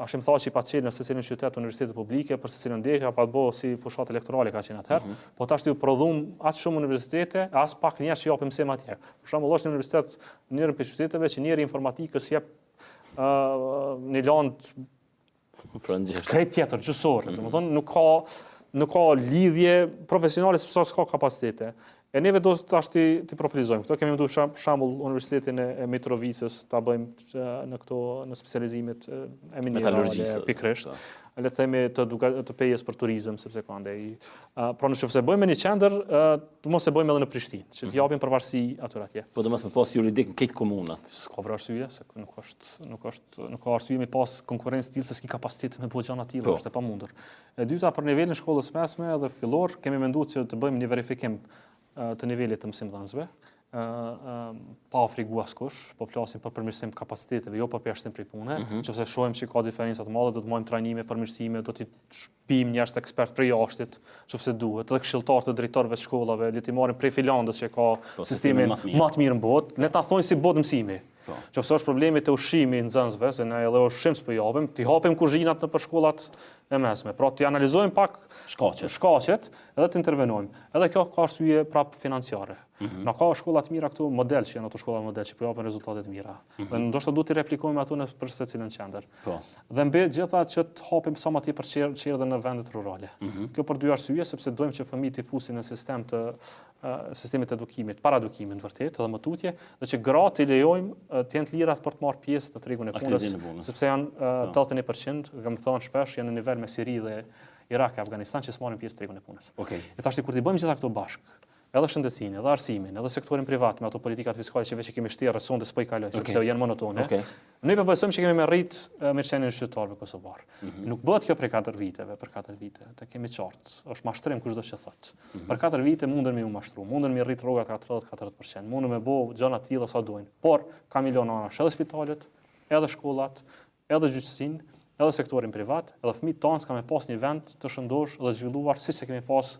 Ashim tha që I pa qenë në secilin qytet universitete publike, për secilin ndeshje apo të bëu si fushat elektorale ka qenë atëherë, po tash u prodhum aq shumë universitete, as pak njerëz që japin mësim atje. Për shembull, është në universitet njëri prej qyteteve që njëri informatikës jep në land frangjesh. Krejt tjetër gjësore, domethënë nuk ka lidhje profesionale sepse s'ka kapacitete. E neve do tashti ti profilizojmë. Këto kemi menduar për shembull Universitetin e Mitrovicës ta bëjmë në specializimet e minerale pikërisht. Le të themi të pejes për turizëm sepse ka ndaj. Pra nëse bëjmë një qendër, do mos e bëjmë edhe në Prishtinë, që të japim përvarësi atyre atje. Po do mos me pas juridik në këtë komunë. S'ka për arsye, se nuk ka arsye me pas konkurrencë tillë se s'ki kapacitet me bëj gjëra të tilla, është e pamundur. E dyta për nivelin e shkollës mesme dhe fillor, kemi menduar që të bëjmë një verifikim të nivelit të mësimdhënësve, pa ofrigu askush, po flasim për përmirësim kapaciteteve, jo për përjashtim prej pune, nëse shohim që ka diferenca të mëdha, do të marrim trajnime, përmirësime, do të shpim njerëz të ekspert prej jashtit, nëse duhet, edhe këshilltar të drejtorëve të shkollave, le të marrim prej Finlandës që ka sistemin më të mirë në botë, le ta thonë si botë mësimi. Nëse është problemi të ushqimit të nxënësve, se ne edhe ushqim s'po japim, ti hapim kuzhinat në shkollat e mesme. Pra ti analizojmë pak shkaqet, edhe të intervenojmë. Edhe kjo ka arsye prap financiare. Na ka shkolla të mira këtu model që janë ato shkolla model që po japin rezultate të mira. Dhe ndoshta duhet të replikojmë ato në për secilin qendër. Dhe mbi gjitha që të hapim sa më tepër çerdhe në vendet rurale. Kjo për 2 arsye, sepse dojmë që fëmijët të fusin në sistemit të edukimit, para edukimit vërtet, edhe më tutje, dhe që gratë I lejojmë të jenë të lirat për të marrë pjesë në tregun e punës, sepse janë 81%, kam thënë shpesh, janë në nivel me Siri dhe Irak e Afganistan që s'marrin pjesë në tregun e punës. E tash kur ti bëjmë gjitha këto bashkë, edhe shëndetësinë, edhe arsimin, edhe sektorin privat me ato politikat fiskale që veç kemi shtirë sonde s'po I kalojnë, sepse janë monotone. Ne po besojmë që kemi me rrit mirëqenien e qytetarëve kosovar. Nuk bëhet kjo për 4 viteve, për 4 vite, të kemi qartë. Është mashtrim kushdo që thotë. Për 4 vite munden me u mashtru, munden me rrit rrogat 30-40%, munden me bëu gjëra të tilla sa duajnë. Por ka miliona anash edhe spitalet, edhe shkollat, edhe gjyqësinë, edhe sektorin privat, edhe fëmijët tanë s'ka me pas një vend të shëndosh dhe zhvilluar siç e kemi pas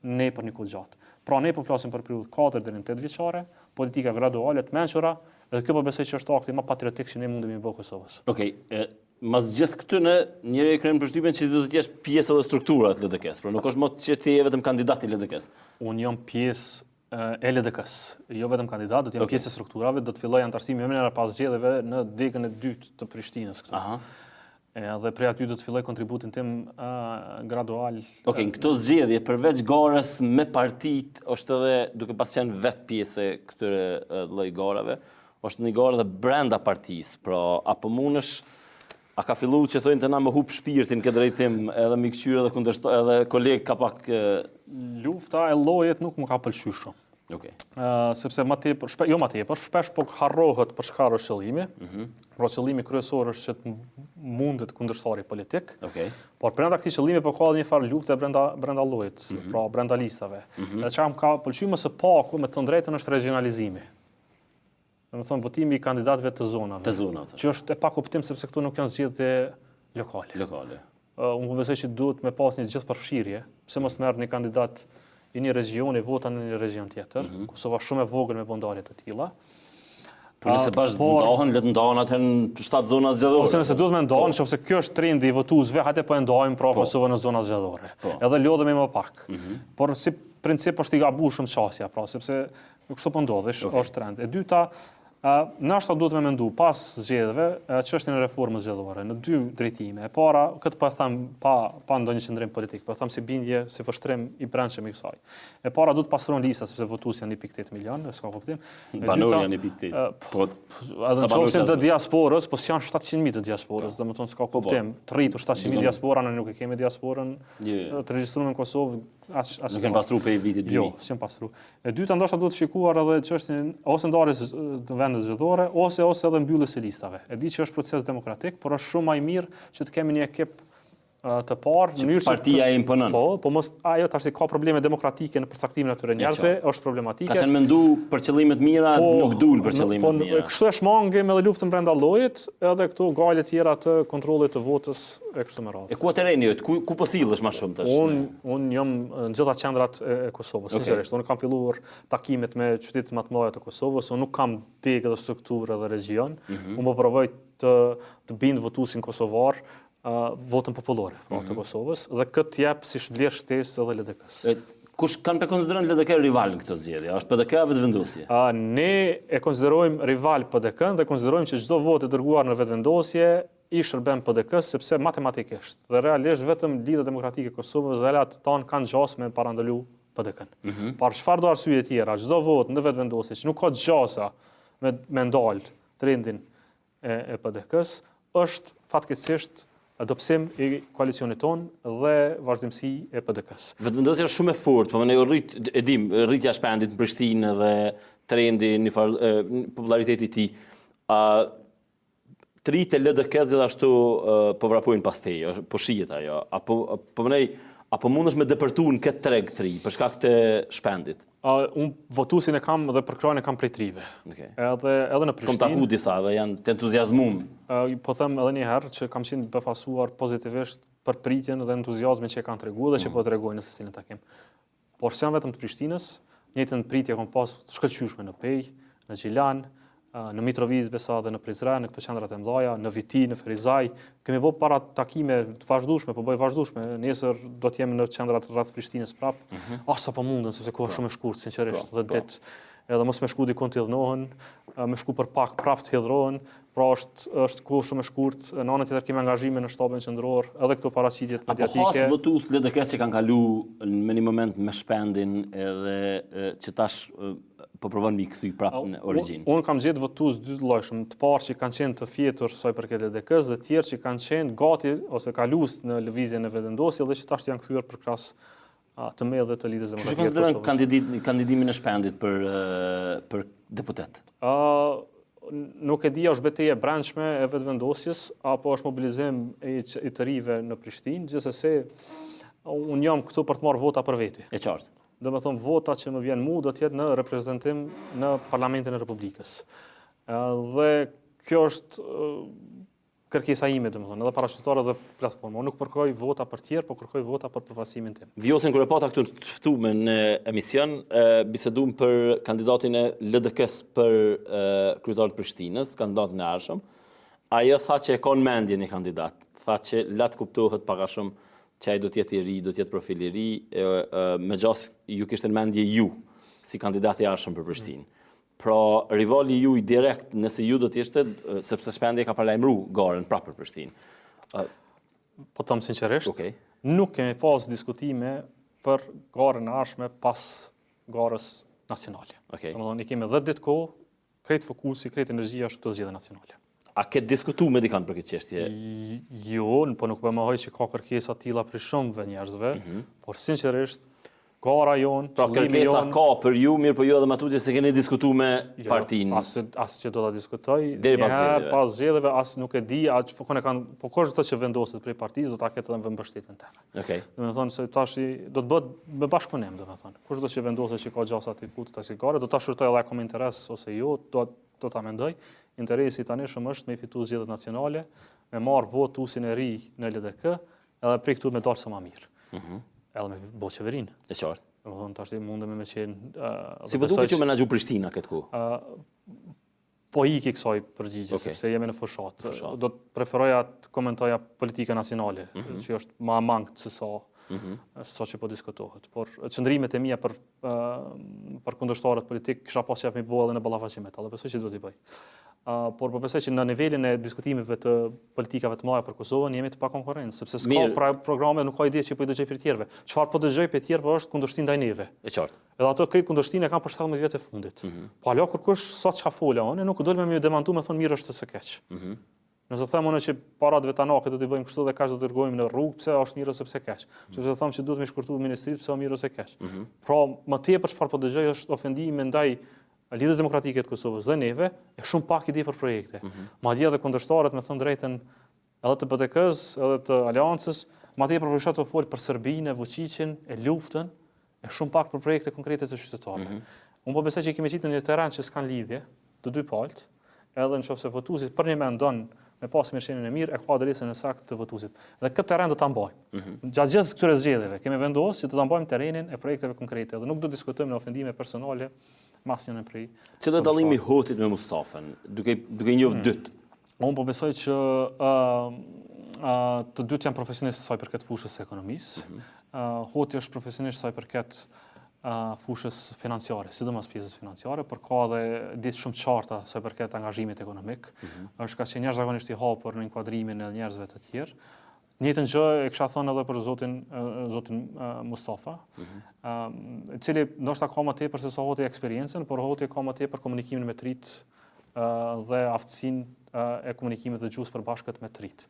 ne për një kohë gjatë. Pra ne po flasim për periudhë 4 deri në 8 vjeçare, politika graduale të mençura, dhe kjo po besoj që është akti më patriotik që ne mundemi të bëjmë Kosovës. Mas gjithë këtu në njëri e kryen përshtypjen që do të jesh pjesë edhe struktura të LDK-s, por nuk është më që ti je vetëm kandidat I LDK-s. Unë jam pjesë e LDK-s, jo vetëm kandidat, do të jam pjesë e strukturave, do të filloj antarësimi më pas zgjedhjeve në degën e dytë të Prishtinës këtu. Dhe prej aty do të filloj kontributin tim gradual. Në këto zgjedhje përveç garës me partitë, është edhe duke pas qenë vetë pjesë e këtyre lloj garave, është një garë dhe brenda partisë, pra apo mundesh a ka filluar që thonë të na më hub shpirtin këtë drejtim edhe mikëqyrë edhe kundërshtar edhe koleg ka pak lufta e llojet nuk më ka pëlqyer shumë. Sepse shpesh po harrohet për çka është qëllimi. Pra qëllimi kryesor është që të mundet kundërshtari politik. Por brenda këtij qëllimi po ka një farë lufte brenda llojit, pra brenda listave. Dhe çka më ka pëlqyer më së paku me të drejtën është regionalizimi. Domethënë votimi i kandidatëve të zonave. Të zonave. Që është e pakuptim sepse këtu nuk janë zgjedhje lokale. Lokale. Unë besoj që duhet me pas një gjithë përfshirje, pse mos merr një kandidat i një regioni vota në një region tjetër. Kosova shumë e vogël me bondalje të tilla. Por nëse bashkë ndahen, le të ndahen atë në 7 zona zgjedhore. Ose nëse duhet me ndahen, nëse kjo është trendi i votuesve, hajde po e ndajmë pra Kosovën në zona zgjedhore. Edhe lodhemi më pak. Por si princip është i gabuar çësia, pra sepse kështu po ndodhesh, është trend. E dyta, nashta duhet me mendu pas zgjedhjeve çështjen e reformës zgjedhore në 2 drejtime. E para, këtë po e them pa ndonjë qendrim politik, po e them si bindje, si vështrim i brendshëm i kësaj. E para duhet pastron lista sepse votues janë 1.8 milion, s'ka kuptim. Banorë janë 1.8. Po edhe nëse të diasporës, po janë 700.000 të diasporës, domethënë s'ka kuptim. Të rritur 700.000 diaspora, ne nuk e kemi diasporën të regjistruar në Kosovë. Nuk kanë pastru për vitit 2000. Jo, s'kan pastru. E dyta ndoshta duhet shikuar edhe çështjen ose ndarjes të vendeve zgjedhore ose edhe mbylljes së listave. E di që është proces demokratik, por është shumë më i mirë që të kemi një ekip të parë në mënyrë që partia e imponon. Po mos ajo tash ka probleme demokratike në përcaktimin e këtyre njerëzve, është problematike. Ka qenë mendu për qëllime të mira, nuk dul për qëllime të mira. Kështu e shmangim edhe luftën brenda llojit, edhe këtu gale tjera të kontrollit të votës e kështu me radhë. E ku terreni jot? Ku po sillesh më shumë tash? Unë jam në gjitha qendrat e Kosovës, sinqerisht. Unë kam filluar takimet me qytetet më të mëdha të Kosovës, unë nuk kam degë edhe strukturë edhe region. Unë po provoj të bind votuesin kosovar votën popullore të Kosovës dhe këtë jep si vlerë shtesë edhe LDK-s. Kush kanë konsideruar LDK rival në këtë zgjedhje? Është PDK vetëvendosje? Ne e konsiderojmë rival PDK-n dhe konsiderojmë që çdo votë e dërguar në vetëvendosje i shërben PDK-s sepse matematikisht dhe realisht vetëm Lidhja Demokratike e Kosovës dhe aleat tan kanë gjasë me parandalu PDK-n. Par çfarë do arsye tjera, çdo votë në vetëvendosje që nuk ka gjasa me ndal trendin e PDK-s është fatkeqësisht adopsim i koalicionit ton dhe vazhdimsi e PDK-s. Vetëvendosja është shumë e fortë, po ne rritja e shpendit në Prishtinë dhe trendi në populariteti i tij. Tritë e LDK-s gjithashtu po vrapojnë pas teje, po shihet ajo. Apo mundesh me depërtuar në këtë treg tri për shkak të shpendit? Unë votuesin e kam dhe përkrajnë e kam prej trive. Edhe në Prishtinë. Kom taku disa dhe janë të entuziazmuar. Po them edhe një herë që kam qenë befasuar pozitivisht për pritjen dhe entuziazmin që kanë treguar dhe që po tregojnë në sesinë takim. Por s'janë vetëm të Prishtinës, njëjtën pritje kam pas të shkëlqyeshme në Pej, në Gjilan, në Mitrovic besa dhe në Prizren, në këto qendrat e mëdha, në Viti, në Ferizaj, kemi bërë para takime të vazhdueshme, po bëj vazhdueshme. Nesër do të jemi në qendrat rreth Prishtinës prap. Sa po mundem sepse koha shumë e shkurtë sinqerisht, 10 ditë. Edhe mos më shku diku të hidhnohen, më shku për pak prap të hidhrohen. Pra është kohë shumë e shkurtë. Në anën tjetër kemi angazhime në shtabin qendror, edhe këto paraqitjet mediatike. Apo has votues LDK-s që kanë kalu në një moment me shpendin edhe që tash po provon mi kthy prapë në origjinë. Unë kam gjetë votues dy llojshëm, të parë që kanë qenë të fjetur sa i përket LDK-s dhe të tjerë që kanë qenë gati ose kaluar në lëvizjen e vetëvendosjes dhe që tash janë kthyer për krahas të mëdha të Lidhjes Demokratike të Kosovës. Konsideron kandidimin e shpendit për deputet? Nuk e di është betejë e brendshme e vetëvendosjes apo është mobilizim i të rive në Prishtinë, gjithsesi unë jam këtu për të marrë vota për veti. E qartë. Do të thonë vota që më vjen mua do të jetë në reprezentim në Parlamentin e Republikës. Dhe kjo është kërkesa ime, domethënë, edhe paraqytetare dhe platforma. Unë nuk kërkoj vota për tjerë, por kërkoj vota për përfaqësimin tim. Vjosin kur e pata këtu të ftuar në emision, biseduam për kandidatin e LDK-s për kryetar të Prishtinës, kandidatin e arshëm. Ajo tha që e ka në mendje një kandidat. Tha që lat kuptohet pak a shumë që ai do të jetë i ri, do të jetë profil i ri, megjithëse ju kishte në mendje ju si kandidat i arshëm për Prishtinë. Pra, rivali ju i direkt, nëse ju do të ishte, sepse shpendja ka paralajmëruar garën prapë për Prishtinë. Po them sinqerisht, nuk kemi pas diskutime për garën e arshme pas garës nacionale. Domethënë, ne kemi 10 ditë kohë, krejt fokusi, krejt energjia është këto zgjedhje nacionale. A ke diskutuar me dikant për këtë çështje? Jo, po nuk më mohoj që ka kërkesa të tilla për shumëve njerëzve, por sinqerisht gara jon, pra kërkesa ka për ju, mirë po ju edhe më tutje se keni diskutuar me partinë. As që do ta diskutoj. Deri pas zgjedhjeve as nuk e di, po kush do të që vendoset prej partisë do ta ketë edhe në mbështetjen time. Domethënë se tash do të bëhet me bashkëpunim, domethënë. Kush do të që vendoset që ka gjasa të futet tash gara, do ta shurtoj edhe kom interes ose jo, do do ta mendoj, interesi tanishëm është me fitu zgjedhjet nacionale, me marrë votuesin e ri në LDK, edhe prej këtu me dalë sa më mirë. Edhe me bo qeverinë. E qartë. Domethënë tash mundem me qenë si po duket që menaxhu Prishtina këtë kohë. Po iki kësaj përgjigje, sepse jemi në fushat. Do të preferoja të komentoja politika nacionale, që është më e mangët se sa që po diskutohet. Por qëndrimet e mia për kundërshtarët politik kisha pas qef me bëu edhe në ballafaqime, edhe besoj që do t'i bëj. Por po besoj që në nivelin e diskutimeve të politikave të mëdha për Kosovën jemi të pa konkurrencë, sepse s'ka programe, nuk ka ide që po i dëgjoj për tjerëve. Çfarë po dëgjoj për tjerëve është kundërshtim ndaj neve. E qartë. Edhe ato krejt kundërshtin e kanë për 17 vjet e fundit. Po ala kërkush sa çka fola unë, nuk dol me më demantu me thon mirë është së keq. Nëse them unë që parat vetanake do t'i bëjmë kështu dhe kaq do të rregojmë në rrugë, pse është mirë ose pse keq. Sepse them që duhet të më shkurtu ministrit, pse është mirë ose keq. Pra, më tepër çfarë po dëgjoj është ofendimi ndaj Lidhjes Demokratike të Kosovës dhe neve, e shumë pak ide për projekte. Madje edhe kundërshtarët me thënë drejtën edhe të BDK-s, edhe të Aleancës, madje përfshat të fol për Serbinë, Vučićin, e luftën, e shumë pak për projekte konkrete të qytetarëve. Unë po besoj që kemi qitë në një terren që s'kan lidhje, të dy palët, edhe nëse votuesit për një mendon me pas mirëqenien e mirë, e ka adresën e saktë të votuesit. Dhe këtë terren do ta mbajmë. Gjatë gjithë këtyre zgjedhjeve kemi vendosur që të ta mbajmë terrenin e projekteve konkrete, dhe nuk do diskutojmë në ofendime personale. Masnjën e prej. Cili është dallimi i Hotit me Mustafën, duke njohur dytë? Unë po besoj që të dytë janë profesionistë sa i përket fushës së ekonomisë. Hoti është profesionist sa i përket fushës financiare, sidomos pjesës financiare, por ka edhe ditë shumë qarta sa i përket angazhimit ekonomik. Është ka qenë jashtëzakonisht i hapur në inkuadrimin e njerëzve të tjerë. Njëjtën gjë e kisha thënë edhe për zotin Mustafa, i cili ndoshta ka më tepër se sa Hoti eksperiencën, por Hoti ka më tepër komunikimin me trit dhe aftësinë e komunikimit dhe gjuhës përbashkët me trit.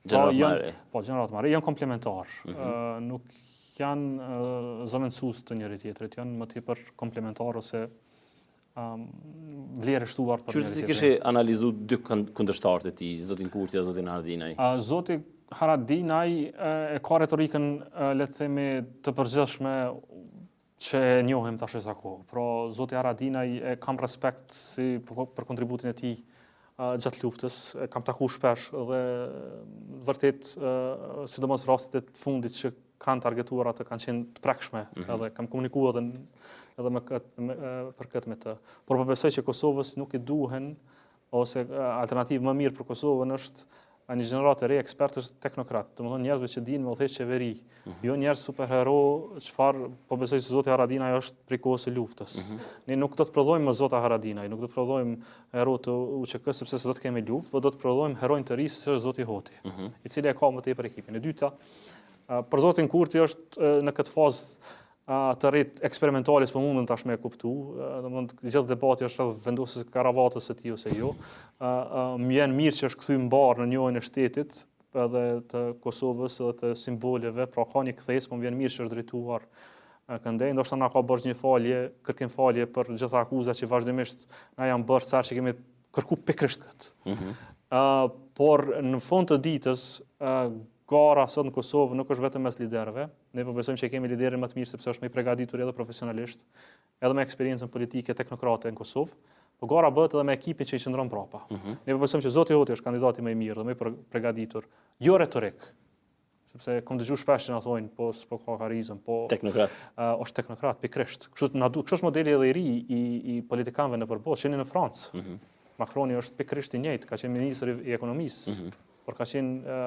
Gjenerat Mare janë komplementar, nuk janë zëvendësues të njëri tjetrit, janë më tepër komplementar ose vlerë shtuar për njëri tjetrin. Çfarë kishe analizuar dy kundërshtarët e tij, zotin Kurti dhe zotin Haradinaj? Zoti Haradinaj e ka retorikën, le të themi, të përgjithshme që e njohim tash sa kohë. Pra, zoti Haradinaj e kam respekt për kontributin e tij gjatë luftës, e kam takuar shpesh dhe vërtet sidomos rastet e fundit që kanë targetuar atë kanë qenë të prekshme, edhe kam komunikuar edhe për këtë me të. Por po besoj që Kosovës nuk i duhen, ose alternativë më mirë për Kosovën është një gjenerat e re ekspertësh teknokrat, domethënë njerëzve që dinë me udhëheq qeveri, jo njerëz superhero, çfarë po besoj se zoti Haradinaj është prej kohës së luftës. Ne nuk do të prodhojmë zota Haradinaj, nuk do të prodhojmë hero të UÇK sepse s'do të kemi luftë, por do të prodhojmë heronj të ri si është zoti Hoti, i cili e ka më tepër ekipin. E dyta, për zotin Kurti është në këtë fazë të rrit eksperimentale, s'po mundem tash me e kuptu, domethënë gjithë debati është rreth vendosjes së karavatës së tij ose jo. Më vjen mirë që është kthy mbar në njohjen e shtetit edhe të Kosovës edhe të simboleve, pra ka një kthes, po më vjen mirë që është drejtuar këndej, ndoshta na ka bërë një falje, kërkim falje për gjitha akuzat që vazhdimisht na janë bërë sa që kemi kërku pikërisht këtë. Por në fund të ditës gara sot në Kosovë nuk është vetëm mes liderëve. Ne po besojmë që kemi liderin më të mirë sepse është më i përgatitur edhe profesionalisht, edhe me eksperiencën politike teknokrate në Kosovë. Po gara bëhet edhe me ekipin që i qëndron prapa. Ne po besojmë që zoti Hoti është kandidati më i mirë dhe më i përgatitur, jo retorik. Sepse kam dëgjuar shpesh që na thonë po s'po ka karizëm, po teknokrat. Është teknokrat pikërisht. Kështu është modeli edhe i ri i politikanëve në përbosh, në Francë. Macroni është pikërisht i njëjtë, ka qenë ministri i ekonomisë, por ka qenë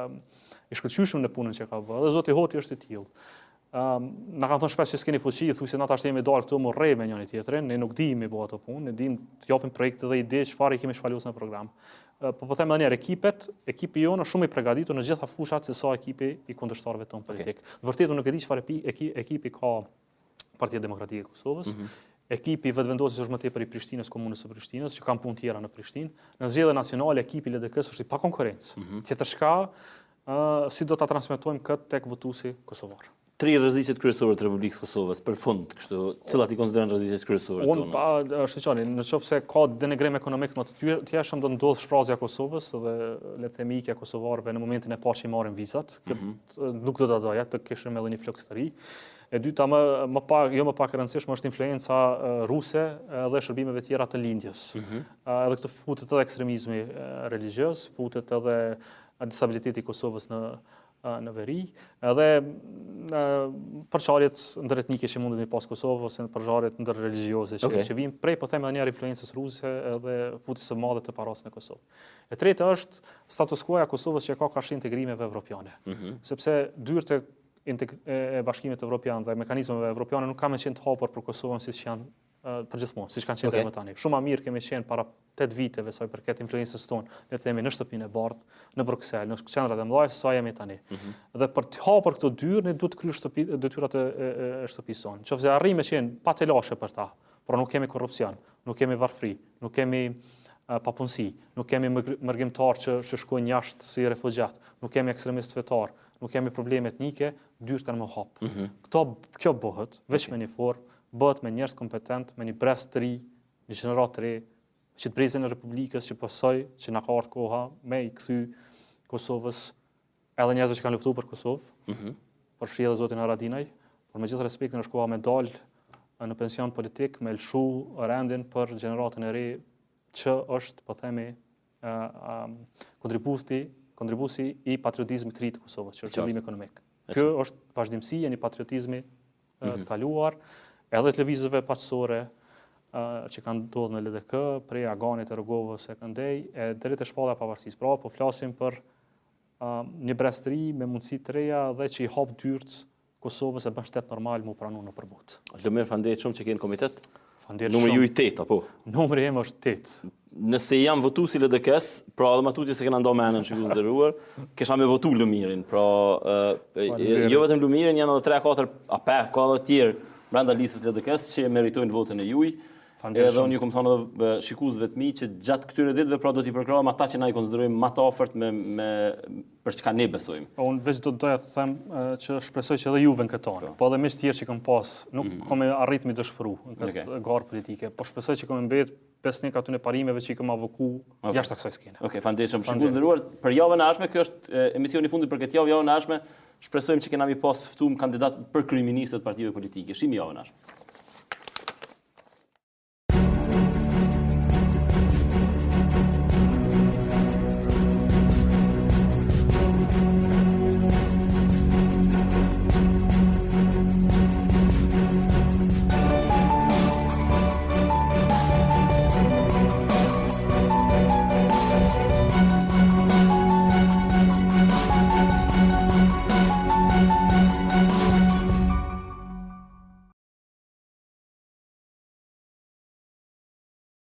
i shkëlqyeshëm në punën që ka bërë. Dhe zoti Hoti është i tillë. Na kanë thënë shpesh që s'keni fuqi, thuajse na tash jemi dalë këtu më rre me njëri tjetrin, ne nuk dijmë bëu ato punë, ne dijmë të japim projekte dhe ide çfarë kemi shfalosur në program. Po them edhe një herë, ekipi jonë është shumë i përgatitur në gjitha fushat se sa ekipi i kundërshtarëve tonë politik. Vërtet unë nuk e di çfarë ekipi ka Partia Demokratike e Kosovës. Ekipi vetëvendosjes është më tepër i Prishtinës, komunës së Prishtinës, që kanë punë tjera në Prishtinë. Në zgjedhje nacionale ekipi LDK-s është i pa konkurrencë. Tjetër shka, si do ta transmetojmë këtë tek votuesi kosovar. 3 rreziqet kryesore të Republikës Kosovës për fund, kështu, cilat I konsideron rreziqet kryesore Unë shqeqoni, në qoftë se ka denigrim ekonomik më të tjeshëm do ndodh shprazja e Kosovës dhe le të themi ikja e kosovarëve në momentin e parë që I marrin vizat. Nuk do ta doja të kishim edhe një flokës të ri. E dyta më pak e rëndësishme është influenca ruse dhe shërbimeve tjera të lindjes. Edhe këtu futet edhe ekstremizmi religjioz, futet edhe disabiliteti I Kosovës në veri, edhe përçarjet ndëretnike që mundet me pas Kosovë ose përçarjet ndërreligjiose që vijnë prej po them edhe një influencës ruse edhe futjes së madhe të parasë në Kosovë. E treta është status quo-ja e Kosovës që ka karshi integrimeve evropiane. Sepse dyert e Bashkimit Evropian dhe mekanizmeve evropiane nuk kanë qenë të hapur për Kosovën siç janë përgjithmonë, siç kanë qenë deri më tani. Shumë më mirë kemi qenë para 8 viteve sa I përket influencës tonë, le të themi në shtëpinë e bardhë, në Bruksel, në qendrat e mëdha sa jemi tani. Dhe për të hapur këto dyrë ne duhet të kryejmë detyrat e shtëpisë sonë. Nëse arrijmë të qenë pa telashe për ta, por nuk kemi korrupsion, nuk kemi varfëri, nuk kemi papunësi, nuk kemi mërgjimtar që shkojnë jashtë si refugjat, nuk kemi ekstremist fetar, nuk kemi probleme etnike, dyrt kanë më hap. Kjo bëhet veç me një formë, bëhet me njerëz kompetent, me një brez të ri, një gjenerat të re, që të brezin e Republikës që pasoj që na ka ardhur koha me I kthy Kosovës edhe njerëzve që kanë luftuar për Kosovë, për shi edhe zotin Haradinaj, por me gjithë respektin është koha me dal në pension politik, me lshu rendin për gjeneratën e re që është, po themi, kontribusi I patriotizmit të ri të Kosovës, që është qëllimi ekonomik. Kjo është vazhdimësi e një patriotizmi të kaluar, edhe të lëvizjeve paqësore që kanë ndodhur në LDK, prej Aganit, Rrogovës e Këndej, deri te shpalla e pavarësisë. Pra, po flasim për një brez të ri me mundësi të reja dhe që I hap dyert Kosovës e bën shtet normal mu pranu në përbot. Lëmer, faleminderit shumë që ke në komitet. Numri ju I 8, apo? Numri im është 8. Nëse jam votu si LDK-s, pra edhe matutje se kena ndo menën që ku ndëruar, kesha me votu Lumirin. Pra, jo vetëm Lumirin, janë edhe 3-4 ka edhe tjerë brenda listës LDK-s që meritojnë votën e juaj. Edhe unë ju kom thonë edhe shikuesve të mi që gjatë këtyre ditëve pra do t'i përkrahojmë ata që na I konsiderojmë më të afërt për çka ne besojmë. Unë veç do doja të them që shpresoj që edhe juve në këtë anë, po edhe me tjerë që kam pas, nuk kam arrit me dëshpëru në këtë garë politike, po shpresoj që kam mbet besnik aty në parimeve që I kam avoku jashtë kësaj skene. Okej, faleminderit shumë. Shikues nderuar, për javën e ardhshme, kjo është emisioni I fundit për këtë javë, javën e ardhshme shpresojmë që kena mi pas ftuar kandidat për kryeministët partive politike. Shihemi javën e ardhshme.